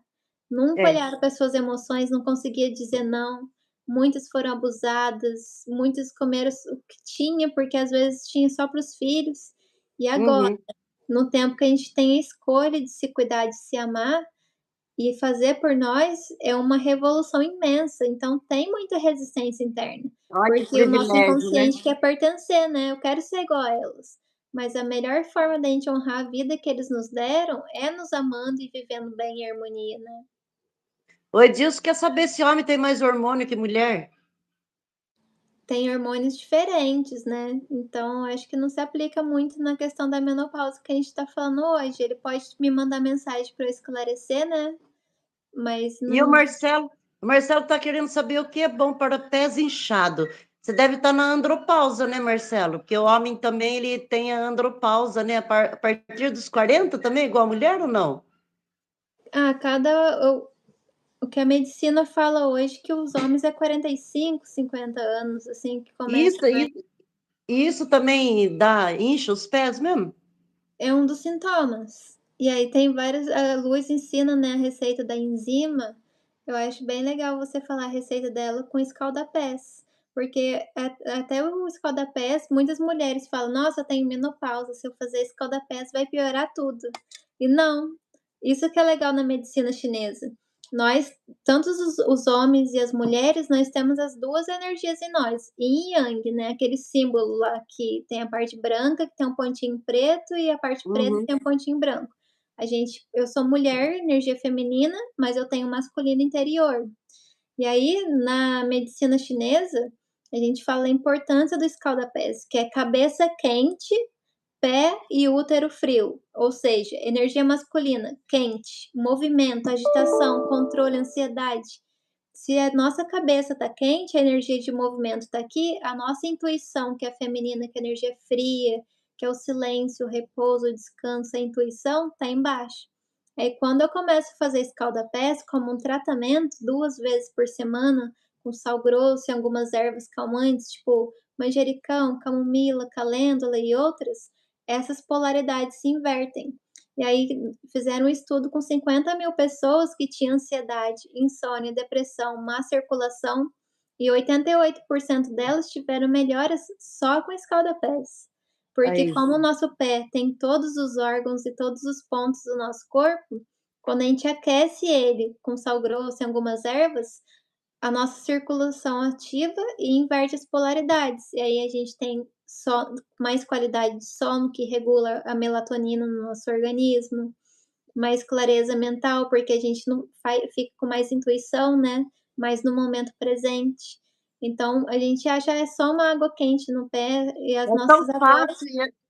nunca É. olharam para suas emoções, não conseguia dizer não, muitas foram abusadas, muitas comeram o que tinha, porque às vezes tinha só para os filhos. E agora, Uhum. no tempo que a gente tem a escolha de se cuidar, de se amar e fazer por nós, é uma revolução imensa, então tem muita resistência interna, Olha que porque o nosso privilégio, né. inconsciente quer pertencer, né, eu quero ser igual a elas, mas a melhor forma da gente honrar a vida que eles nos deram é nos amando e vivendo bem em harmonia, né. O Edilson quer saber se homem tem mais hormônio que mulher. Tem hormônios diferentes, né, então acho que não se aplica muito na questão da menopausa que a gente tá falando hoje, ele pode me mandar mensagem para eu esclarecer, né, mas E o não. Marcelo está querendo saber o que é bom para pés inchado. Você deve estar na andropausa, né, Marcelo? Porque o homem também ele tem a andropausa, né? A partir dos 40 também, igual a mulher ou não? Ah, cada o que a medicina fala hoje que os homens é 45, 50 anos, assim, que começa Isso, mais. isso, isso também incha os pés mesmo? É um dos sintomas. E aí tem várias a Luz ensina, né, a receita da enzima, eu acho bem legal você falar a receita dela com escaldapés, porque até o escaldapés, muitas mulheres falam: "Nossa, eu tenho menopausa, se eu fazer escaldapés vai piorar tudo". E não, isso que é legal na medicina chinesa. Nós, tanto os homens e as mulheres, nós temos as 2 energias em nós, Yin e Yang, né, aquele símbolo lá que tem a parte branca, que tem um pontinho preto, e a parte preta que Uhum. tem um pontinho branco. Eu sou mulher, energia feminina, mas eu tenho masculino interior. E aí, na medicina chinesa, a gente fala a importância do escalda-pés, que é cabeça quente, pé e útero frio, ou seja, energia masculina, quente, movimento, agitação, controle, ansiedade. Se a nossa cabeça está quente, a energia de movimento está aqui, a nossa intuição, que é feminina, que é energia fria, que é o silêncio, o repouso, o descanso, a intuição, está embaixo. Aí quando eu começo a fazer escalda-pés como um tratamento 2 vezes por semana, com sal grosso e algumas ervas calmantes, tipo manjericão, camomila, calêndula e outras, essas polaridades se invertem. E aí fizeram um estudo com 50.000 pessoas que tinham ansiedade, insônia, depressão, má circulação, e 88% delas tiveram melhoras só com escalda-pés. Porque Aí. como o nosso pé tem todos os órgãos e todos os pontos do nosso corpo, quando a gente aquece ele com sal grosso e algumas ervas, a nossa circulação ativa e inverte as polaridades. E aí a gente tem mais qualidade de sono, que regula a melatonina no nosso organismo, mais clareza mental, porque a gente não fica com mais intuição, né, mais no momento presente. Então a gente acha é só uma água quente no pé e as É tão nossas avós. fácil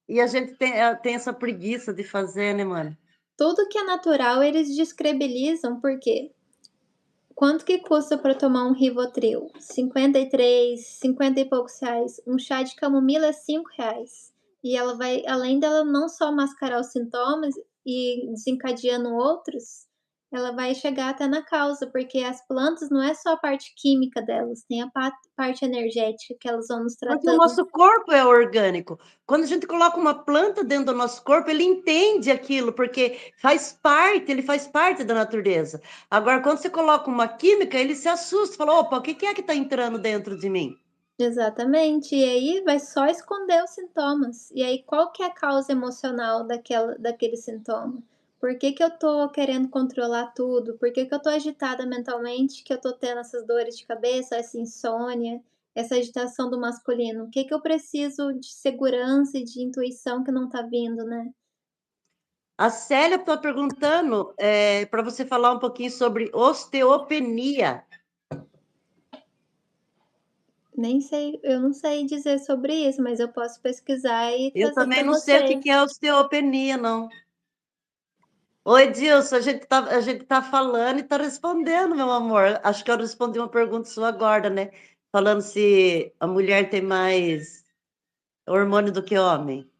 e a gente tem essa preguiça de fazer, né, mano? Tudo que é natural eles descredibilizam, porque quanto que custa para tomar um Rivotril? 53, 50 e poucos reais. Um chá de camomila é R$ 5. E ela vai, além dela não só mascarar os sintomas e desencadeando outros, ela vai chegar até na causa, porque as plantas não é só a parte química delas, tem a parte energética que elas vão nos Porque o tratando. nosso corpo é orgânico. Quando a gente coloca uma planta dentro do nosso corpo, ele entende aquilo, porque ele faz parte da natureza. Agora, quando você coloca uma química, ele se assusta, fala, opa, o que é que está entrando dentro de mim? Exatamente, e aí vai só esconder os sintomas. E aí qual que é a causa emocional daquele sintoma? Por que que eu tô querendo controlar tudo? Por que que eu tô agitada mentalmente, que eu tô tendo essas dores de cabeça, essa insônia, essa agitação do masculino? O que que eu preciso de segurança e de intuição que não tá vindo, né? A Célia está perguntando para você falar um pouquinho sobre osteopenia. Nem sei, eu não sei dizer sobre isso, mas eu posso pesquisar e Eu trazer também para não sei o que você. que é osteopenia, não. Oi, Dilson, a gente tá falando e tá respondendo, meu amor. Acho que eu respondi uma pergunta sua agora, né? Falando se a mulher tem mais hormônio do que homem.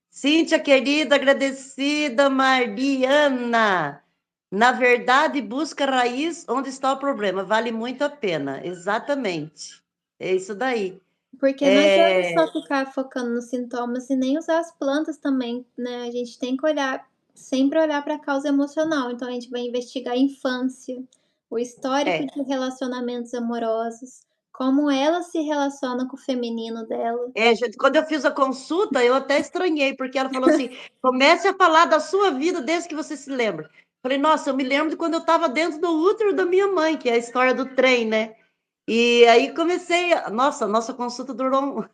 Cíntia, querida, agradecida, Mariana. Na verdade, busca a raiz onde está o problema. Vale muito a pena. Exatamente. É isso daí. Porque não adianta só ficar focando nos sintomas e nem usar as plantas também, né, a gente tem que olhar sempre olhar para a causa emocional, então a gente vai investigar a infância, o histórico É, de relacionamentos amorosos, como ela se relaciona com o feminino dela. gente, quando eu fiz a consulta, eu até estranhei, porque ela falou assim: comece a falar da sua vida desde que você se lembra. Falei, nossa, eu me lembro de quando eu estava dentro do útero da minha mãe, que é a história do trem, né? E aí comecei, nossa, a nossa consulta durou,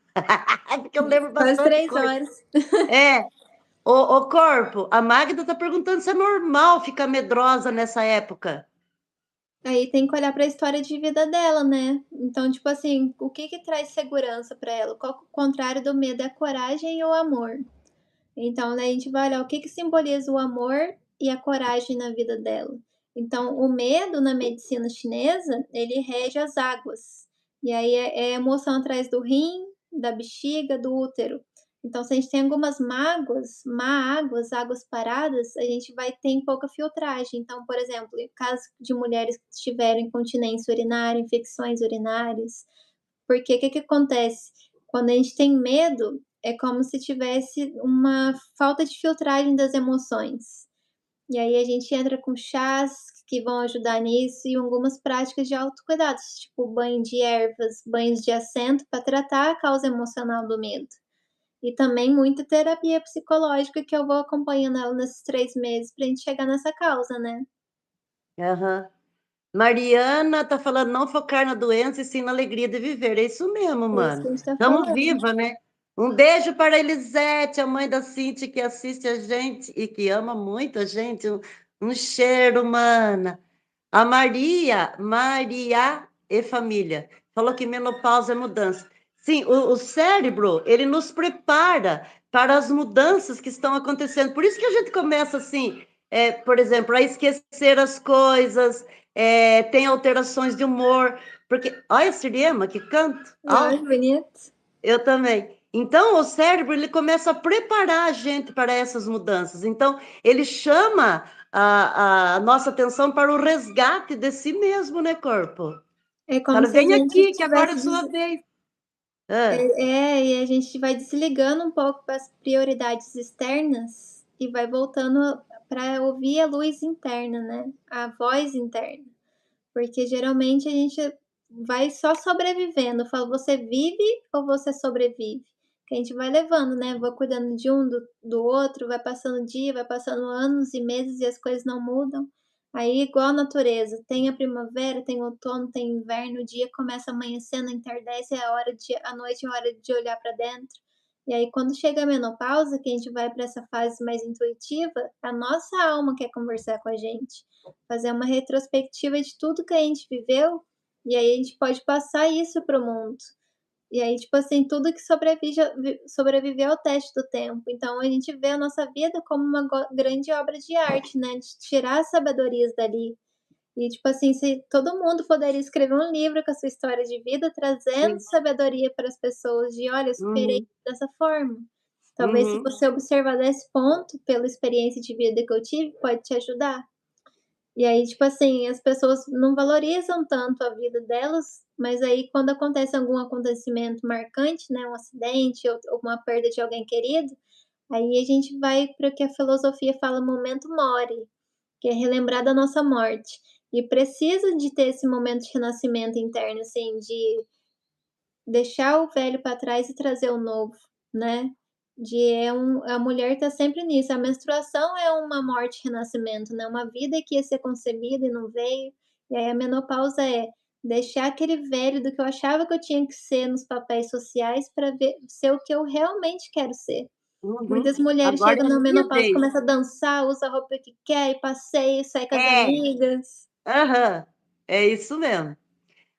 porque eu lembro Quase bastante 3 coisa. horas. É, o corpo, a Magda está perguntando se é normal ficar medrosa nessa época. Aí tem que olhar para a história de vida dela, né. Então, tipo assim, o que que traz segurança para ela? Qual que o contrário do medo, é a coragem ou o amor? Então, daí a gente vai olhar o que que simboliza o amor e a coragem na vida dela. Então, o medo na medicina chinesa, ele rege as águas. E aí é emoção atrás do rim, da bexiga, do útero. Então, se a gente tem algumas mágoas, má águas, águas paradas, a gente vai ter pouca filtragem. Então, por exemplo, em caso de mulheres que tiveram incontinência urinária, infecções urinárias, porque o que que acontece? Quando a gente tem medo, é como se tivesse uma falta de filtragem das emoções. E aí a gente entra com chás que vão ajudar nisso e algumas práticas de autocuidado, tipo banho de ervas, banhos de assento, para tratar a causa emocional do medo. E também muita terapia psicológica que eu vou acompanhando ela nesses 3 meses pra gente chegar nessa causa, né. Aham. Mariana tá falando não focar na doença e sim na alegria de viver. É isso mesmo, É isso mano. que a gente tá Estamos falando. viva, né? Um beijo para a Elisete, a mãe da Cintia, que assiste a gente e que ama muito a gente. Um cheiro, mana. A Maria e família, falou que menopausa é mudança. Sim, o cérebro, ele nos prepara para as mudanças que estão acontecendo. Por isso que a gente começa assim, por exemplo, a esquecer as coisas, tem alterações de humor, porque olha esse Siriema, que canto. Ai, Ó, bonito. eu também. Então, o cérebro ele começa a preparar a gente para essas mudanças. Então, ele chama a nossa atenção para o resgate de si mesmo, né, corpo? É como Fala, se a vem gente aqui, que agora é tivesse sua vez. Ah, e a gente vai desligando um pouco para as prioridades externas e vai voltando para ouvir a luz interna, né, a voz interna. Porque geralmente a gente vai só sobrevivendo. Eu falo: "Você vive ou você sobrevive?". Que a gente vai levando, né, vai cuidando de um, do outro, vai passando dia, vai passando anos e meses e as coisas não mudam. Aí, igual a natureza, tem a primavera, tem o outono, tem o inverno, o dia começa amanhecendo, entardece, é a hora de a noite é a hora de olhar para dentro. E aí, quando chega a menopausa, que a gente vai para essa fase mais intuitiva, a nossa alma quer conversar com a gente, fazer uma retrospectiva de tudo que a gente viveu, e aí a gente pode passar isso para o mundo. E aí, tipo assim, tudo que sobreviveu ao teste do tempo. Então a gente vê a nossa vida como uma grande obra de arte, né, de tirar as sabedorias dali. E, tipo assim, se todo mundo poderia escrever um livro com a sua história de vida, trazendo Sim. sabedoria para as pessoas de: "Olha, eu superei Uhum, dessa forma". Talvez se uhum. você observar desse ponto, pela experiência de vida que eu tive, pode te ajudar. E aí, tipo assim, as pessoas não valorizam tanto a vida delas, mas aí quando acontece algum acontecimento marcante, né, um acidente ou uma perda de alguém querido, aí a gente vai para o que a filosofia fala "momento mori", que é relembrar da nossa morte. E precisa de ter esse momento de renascimento interno, assim, de deixar o velho para trás e trazer o novo, né. A mulher tá sempre nisso, a menstruação é uma morte e renascimento, né, uma vida que ia ser concebida e não veio, e aí a menopausa é deixar aquele velho do que eu achava que eu tinha que ser nos papéis sociais para ser o que eu realmente quero ser. Uhum. Muitas mulheres Agora chegam é a na minha menopausa, vez. começa a dançar, usa a roupa que quer e passeia, sai com as É, amigas. aham, é isso mesmo.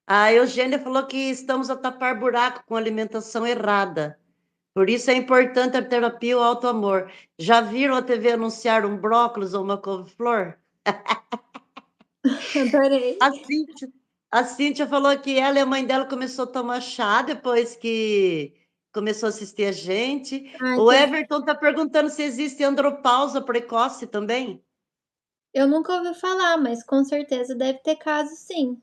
A Eugênia falou que estamos a tapar buraco com alimentação errada. Por isso é importante a terapia e o autoamor. Já viram a TV anunciar um brócolis ou uma couve-flor? Adorei. A Cíntia, a Cíntia falou que ela e a mãe dela começou a tomar chá depois que começou a assistir a gente. Ai, O que Everton está perguntando se existe andropausa precoce também. eu nunca ouvi falar, mas com certeza deve ter caso sim,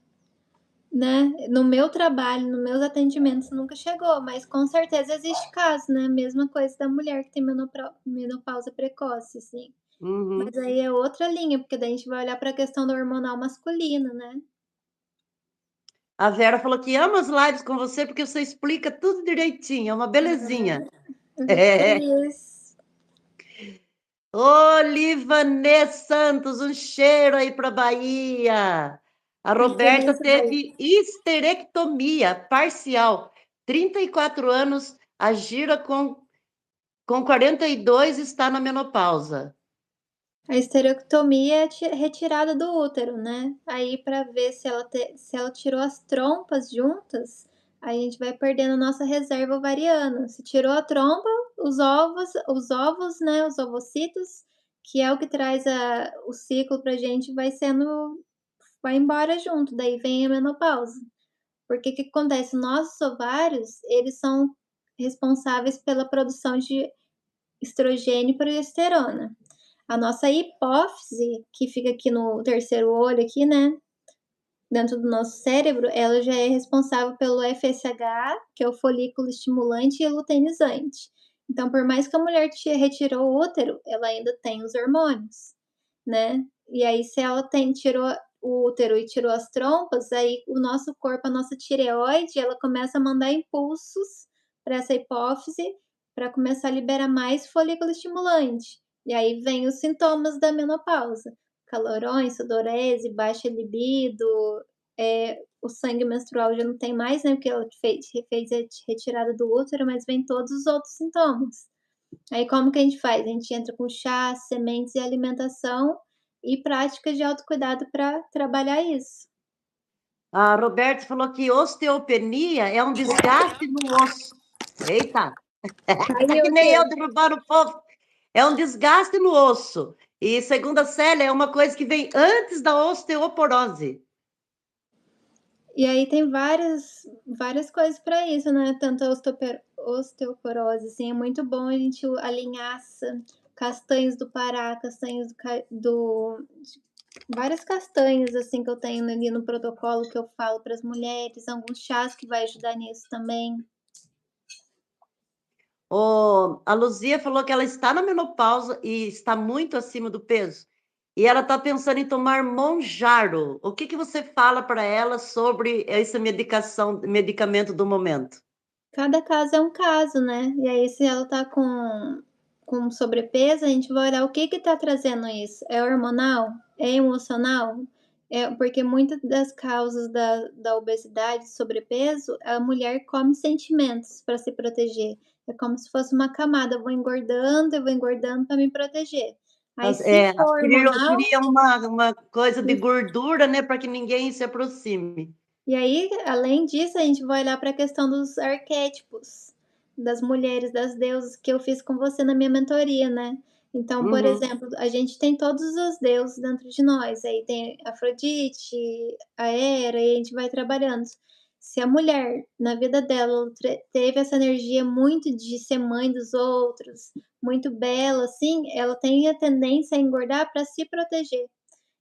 né. No meu trabalho, nos meus atendimentos nunca chegou, mas com certeza existe caso, né, mesma coisa da mulher que tem menopausa precoce, assim. Uhum. Mas aí é outra linha, porque daí a gente vai olhar pra questão do hormonal masculino, né. A Vera falou que ama as lives com você porque você explica tudo direitinho, é uma belezinha. Eu fico É. feliz. Ô, Livanê Santos, um cheiro aí para Bahia. A Que Roberta benção, Bahia. teve histerectomia parcial, 34 anos, a Gira com 42 está na menopausa. A esterectomia é a retirada do útero, né. Aí para ver se ela tirou as trompas juntas, aí a gente vai perdendo a nossa reserva ovariana. Se tirou a trompa, os ovos, né, os ovocitos, que é o que traz o ciclo pra gente, vai embora junto, daí vem a menopausa. Porque que acontece, nossos ovários, eles são responsáveis pela produção de estrogênio e progesterona. A nossa hipófise, que fica aqui no terceiro olho aqui, né, dentro do nosso cérebro, ela já é responsável pelo FSH, que é o folículo estimulante e luteinizante. Então, por mais que a mulher retirou o útero, ela ainda tem os hormônios, né. E aí se ela tirou o útero e tirou as trompas, aí o nosso corpo, a nossa tireoide, ela começa a mandar impulsos para essa hipófise, para começar a liberar mais folículo estimulante. E aí vem os sintomas da menopausa: calorões, sudorese, baixa libido, o sangue menstrual já não tem mais, né, porque ela fez a retirada do útero, mas vem todos os outros sintomas. Aí como que a gente faz? A gente entra com chá, sementes e alimentação e práticas de autocuidado para trabalhar isso. A Roberta falou que osteopenia é um desgaste no osso. Eita, tá Aí que o nem quê? eu derrubando o povo. É um desgaste no osso. E, segundo a Célia, é uma coisa que vem antes da osteoporose. E aí tem várias coisas para isso, né, tanto a osteoporose, assim, é muito bom a gente a linhaça, castanhos do Pará, castanhos várias castanhas, assim, que eu tenho ali no protocolo que eu falo para as mulheres, alguns chás que vai ajudar nisso também. A Luzia falou que ela está na menopausa e está muito acima do peso. E ela está pensando em tomar Monjaro. O que você fala para ela sobre essa medicamento do momento? Cada caso é um caso, né. E aí se ela tá com sobrepeso, a gente vai olhar o que que tá trazendo isso. É hormonal? É emocional? Porque muitas das causas da obesidade, sobrepeso, a mulher come sentimentos para se proteger. É como se fosse uma camada, eu vou engordando para me proteger. Aí se É, for cria, hormonal, cria uma coisa de gordura, né, para que ninguém se aproxime. E aí, além disso, a gente vai olhar para a questão dos arquétipos, das mulheres, das deusas, que eu fiz com você na minha mentoria, né. Então, por Uhum. exemplo, a gente tem todos os deuses dentro de nós, aí tem Afrodite, a Hera, e a gente vai trabalhando. Se a mulher, na vida dela, ela teve essa energia muito de ser mãe dos outros, muito bela, assim, ela tem a tendência a engordar para se proteger.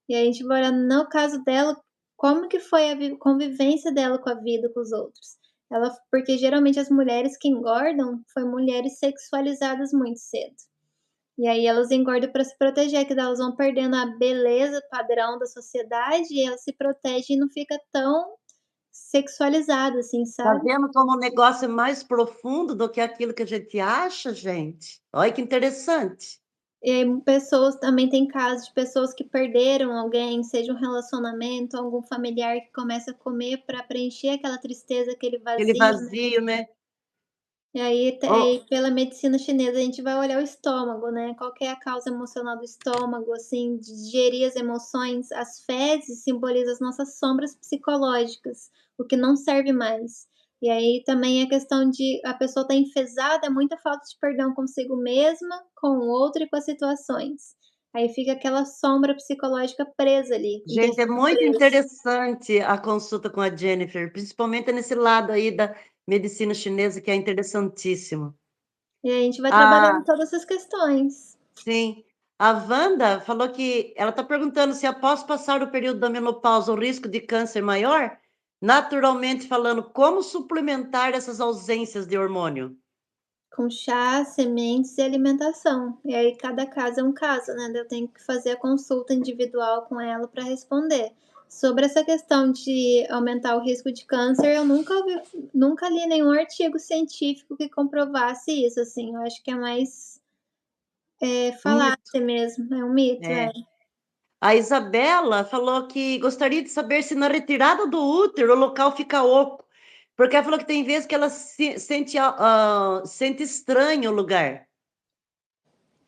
E aí a gente vai olhar no caso dela, como que foi a convivência dela com a vida, com os outros. Ela porque geralmente as mulheres que engordam, foi mulheres sexualizadas muito cedo. E aí elas engordam para se proteger, que daí elas vão perdendo a beleza padrão da sociedade e elas se protegem e não fica tão sexualizada, assim, Tá sabe. vendo como o negócio é mais profundo do que aquilo que a gente acha, gente? Olha que interessante. E aí pessoas também tem casos de pessoas que perderam alguém, seja um relacionamento, algum familiar que começa a comer para preencher aquela tristeza, aquele Aquele vazio, né. vazio, né. E aí Ô, pela medicina chinesa a gente vai olhar o estômago, né, qual que é a causa emocional do estômago, assim, de digerir as emoções. As fezes simbolizam as nossas sombras psicológicas, o que não serve mais. E aí também a questão de a pessoa tá enfesada, é muita falta de perdão consigo mesma, com o outro e com as situações. Aí fica aquela sombra psicológica presa ali, gente, é intestino muito preso. interessante a consulta com a Jennifer, principalmente nesse lado aí da medicina chinesa, que é interessantíssimo. E aí a gente vai trabalhando Ah, todas essas questões. sim. A Wanda falou que ela está perguntando se após passar o período da menopausa o risco de câncer maior? Naturalmente falando, como suplementar essas ausências de hormônio? Com chá, sementes e alimentação. E aí cada caso é um caso, né, daí eu tenho que fazer a consulta individual com ela para responder. Sobre essa questão de aumentar o risco de câncer, eu nunca li nenhum artigo científico que comprovasse isso, assim, eu acho que é mais, Um mito. falácia mesmo, é um mito, é. É. A Isabela falou que gostaria de saber se na retirada do útero o local fica oco, porque ela falou que tem vezes que ela sente estranho o lugar.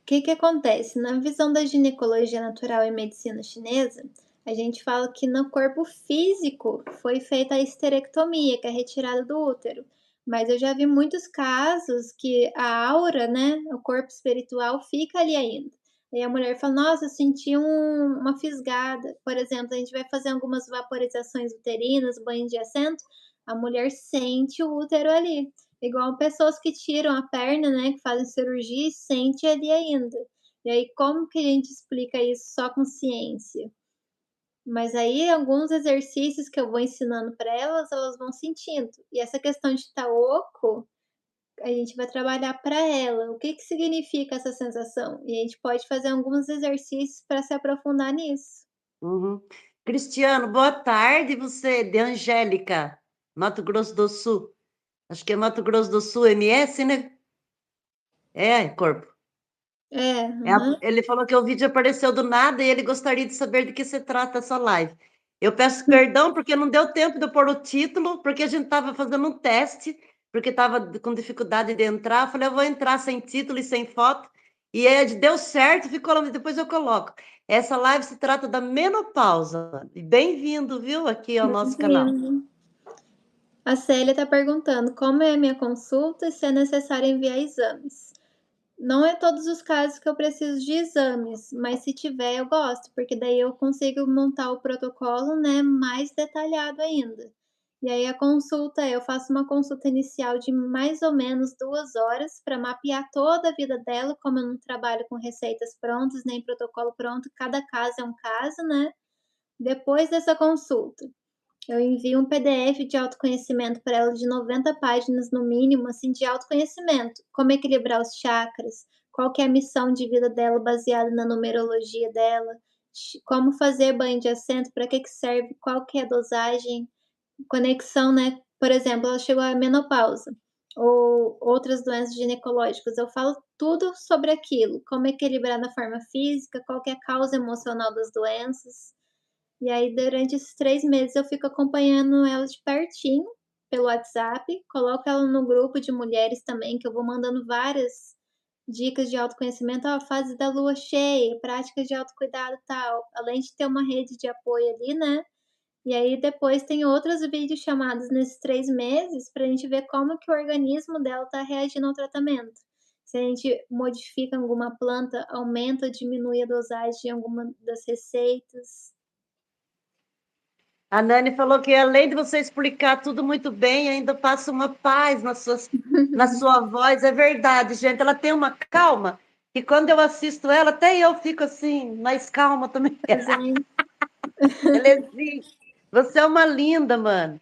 Que acontece? Na visão da ginecologia natural e medicina chinesa, a gente fala que no corpo físico foi feita a esterectomia, que é a retirada do útero. Mas eu já vi muitos casos que a aura, né, o corpo espiritual fica ali ainda. E a mulher fala: "Nossa, eu senti uma fisgada". Por exemplo, a gente vai fazer algumas vaporizações uterinas, banho de assento, a mulher sente o útero ali. Igual pessoas que tiram a perna, né, que fazem cirurgia e sente ali ainda. E aí como que a gente explica isso só com ciência? Mas aí alguns exercícios que eu vou ensinando para elas, elas vão sentindo. E essa questão de estar oco, a gente vai trabalhar para ela. O que que significa essa sensação? E a gente pode fazer alguns exercícios para se aprofundar nisso. Uhum. Cristiano, boa tarde, você, de Angélica, Mato Grosso do Sul. Acho que é Mato Grosso do Sul, MS, né? É, corpo. É, É, aham. ele falou que o vídeo apareceu do nada e ele gostaria de saber de que se trata essa live. Eu peço perdão porque não deu tempo de eu pôr o título, porque a gente estava fazendo um teste, porque estava com dificuldade de entrar. Eu falei, eu vou entrar sem título e sem foto. E aí deu certo, ficou lá, depois eu coloco. Essa live se trata da menopausa. E bem-vindo, viu, aqui ao nosso canal. Bem-vindo. A Célia está perguntando como é a minha consulta e se é necessário enviar exames. Não é todos os casos que eu preciso de exames, mas se tiver eu gosto, porque daí eu consigo montar o protocolo, né, mais detalhado ainda. E aí a consulta, eu faço uma consulta inicial de mais ou menos 2 horas para mapear toda a vida dela, como eu não trabalho com receitas prontas, nem protocolo pronto, cada caso é um caso, né. Depois dessa consulta, eu envio um PDF de autoconhecimento para ela de 90 páginas no mínimo, assim, de autoconhecimento. Como equilibrar os chakras, qual que é a missão de vida dela baseada na numerologia dela, como fazer banho de assento, para que serve, qual que é a dosagem, conexão, né? Por exemplo, ela chegou à menopausa ou outras doenças ginecológicas. Eu falo tudo sobre aquilo, como equilibrar na forma física, qual que é a causa emocional das doenças. E aí, durante esses 3 meses, eu fico acompanhando ela de pertinho, pelo WhatsApp, coloco ela no grupo de mulheres também, que eu vou mandando várias dicas de autoconhecimento, ó, fase da lua cheia, práticas de autocuidado, tal. Além de ter uma rede de apoio ali, né, E aí depois tem outros videochamadas nesses 3 meses pra gente ver como que o organismo dela tá reagindo ao tratamento. Se a gente modifica alguma planta, aumenta ou diminui a dosagem de alguma das receitas. A Nani falou que além de você explicar tudo muito bem, ainda passa uma paz na sua voz. É verdade, gente. Ela tem uma calma que quando eu assisto ela, até eu fico assim, mais calma também. Fazendo Ela é assim, você é uma linda, mano.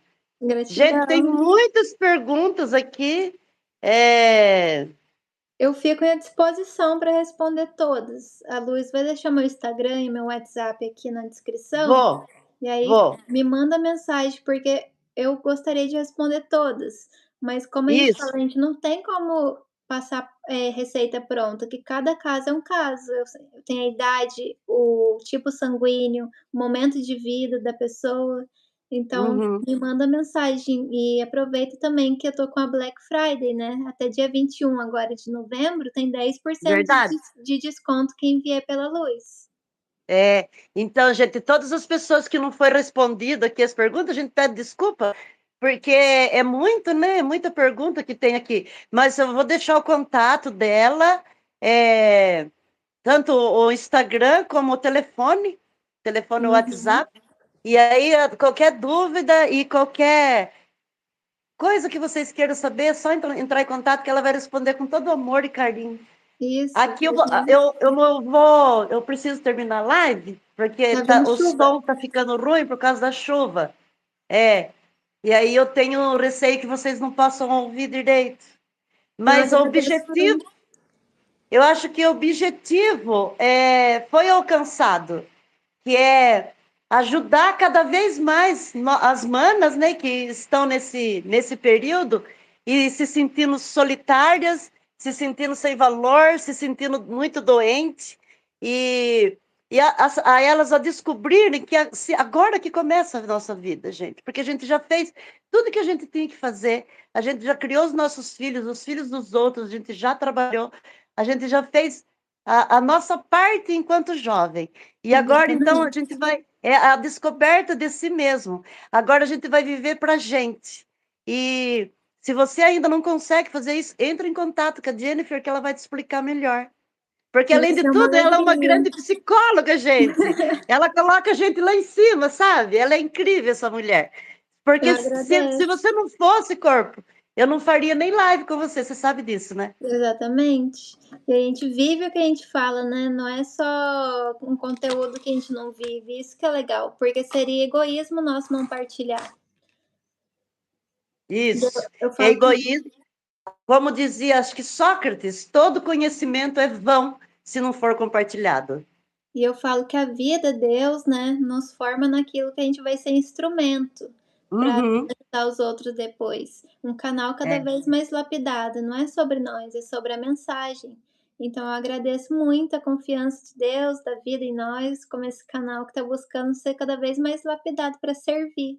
Gente, tem gratidão. muitas perguntas aqui. É... Eu fico à disposição para responder todas. A Luz vai deixar meu Instagram e meu WhatsApp aqui na descrição, Vou, e aí vou. me manda mensagem, porque eu gostaria de responder todas, mas como a gente Isso. fala, a gente não tem como passar, receita pronta, que cada caso é um caso. Eu tenho a idade, o tipo sanguíneo, o momento de vida da pessoa, então Uhum, me manda mensagem e aproveita também que eu tô com a Black Friday, né, até dia 21 agora de novembro tem 10% verdade. de desconto quem vier pela Luz. É, então, gente, todas as pessoas que não foi respondido aqui as perguntas, a gente pede desculpa, porque é muito, né? É muita pergunta que tem aqui. Mas eu vou deixar o contato dela, é, tanto o Instagram como o telefone Uhum. WhatsApp. E aí, qualquer dúvida e qualquer coisa que vocês queiram saber, é só entrar em contato que ela vai responder com todo amor e carinho. Isso, Aqui eu preciso terminar a live, porque tá vindo o chuva? som tá ficando ruim por causa da chuva. É, e aí eu tenho receio que vocês não possam ouvir direito. Eu Mas o agradeço objetivo, eu acho que o objetivo foi alcançado, que é ajudar cada vez mais as manas, né, que estão nesse período e se sentindo solitárias, se sentindo sem valor, se sentindo muito doente e, a elas a descobrirem que agora que começa a nossa vida, gente, porque a gente já fez tudo que a gente tinha que fazer, a gente já criou os filhos dos outros, a gente já trabalhou, a gente já fez a nossa parte enquanto jovem. E agora, então, a exatamente, gente vai. É a descoberta de si mesmo. Agora a gente vai viver para a gente. E se você ainda não consegue fazer isso, entre em contato com a Jennifer, que ela vai te explicar melhor. Porque, vai além de ser uma tudo, ela é uma alegria. grande psicóloga, gente. Ela coloca a gente lá em cima, sabe? Ela é incrível, essa mulher. Eu Porque se agradeço. você não fosse, corpo, eu não faria nem live com você sabe disso, né? Exatamente. E a gente vive o que a gente fala, né, não é só um conteúdo que a gente não vive, isso que é legal, porque seria egoísmo nosso não partilhar. Isso. Eu É falo que egoísmo. Como dizia, acho que Sócrates, todo conhecimento é vão se não for compartilhado. a vida, Deus, né, nos forma naquilo que a gente vai ser instrumento para Uhum, ajudar os outros depois. Um canal cada é. vez mais lapidado, não é sobre nós, é sobre a mensagem. Então eu agradeço muito a confiança de Deus, da vida em nós, como esse canal que está buscando ser cada vez mais lapidado para servir.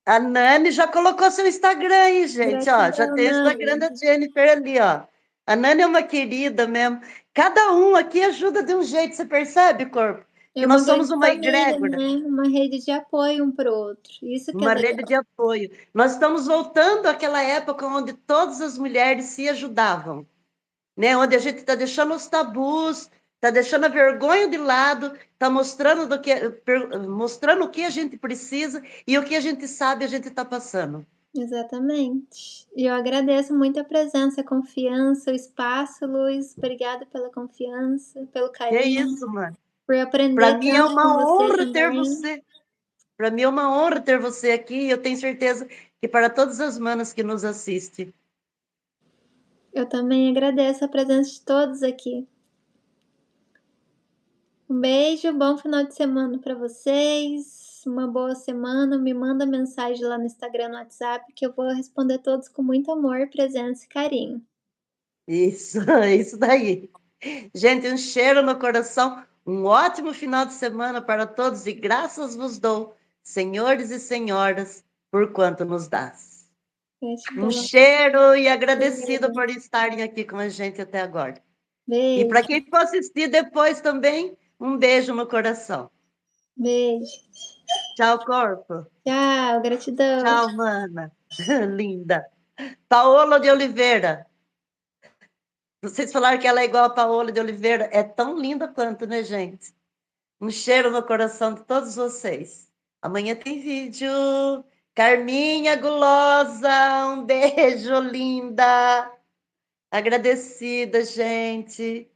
A Nani já colocou seu Instagram aí, gente, ó. Já Gratidão, tem o Instagram Nani. da Jennifer ali, ó. A Nani é uma querida mesmo. Cada um aqui ajuda de um jeito, você percebe, corpo? É Que uma nós grande somos uma família, egrégora, né? Uma rede de apoio um para o outro. Isso que é uma rede de legal. apoio. Nós estamos voltando àquela época onde todas as mulheres se ajudavam. Né? Onde a gente está deixando os tabus, está deixando a vergonha de lado, está mostrando, mostrando o que a gente precisa e o que a gente sabe a gente está passando. Exatamente. E eu agradeço muito a presença, a confiança, o espaço, Luiz. Obrigada pela confiança, pelo Que é carinho, isso, mano. por Para aprender mim é tanto com uma você honra ter também. você. Para mim é uma honra ter você aqui e eu tenho certeza que para todas as manas que nos assistem. Eu também agradeço a presença de todos aqui. Um beijo, bom final de semana para vocês. Uma boa semana. Me manda mensagem lá no Instagram, no WhatsApp, que eu vou responder todos com muito amor, presença e carinho. Isso, é isso daí. Gente, um cheiro no coração, um ótimo final de semana para todos e graças vos dou, senhores e senhoras, por quanto nos dás. Um Gratidão. cheiro e agradecido Obrigada. por estarem aqui com a gente até agora. E para Beijo, quem for assistir depois também, um beijo no coração. beijo. Tchau, corpo. Tchau, gratidão. Tchau, mana. Linda. Paola de Oliveira. Vocês falaram que ela é igual a Paola de Oliveira. É tão linda quanto, né, gente? Um cheiro no coração de todos vocês. Amanhã tem vídeo. Carminha Gulosa, um beijo, linda. Agradecida, gente.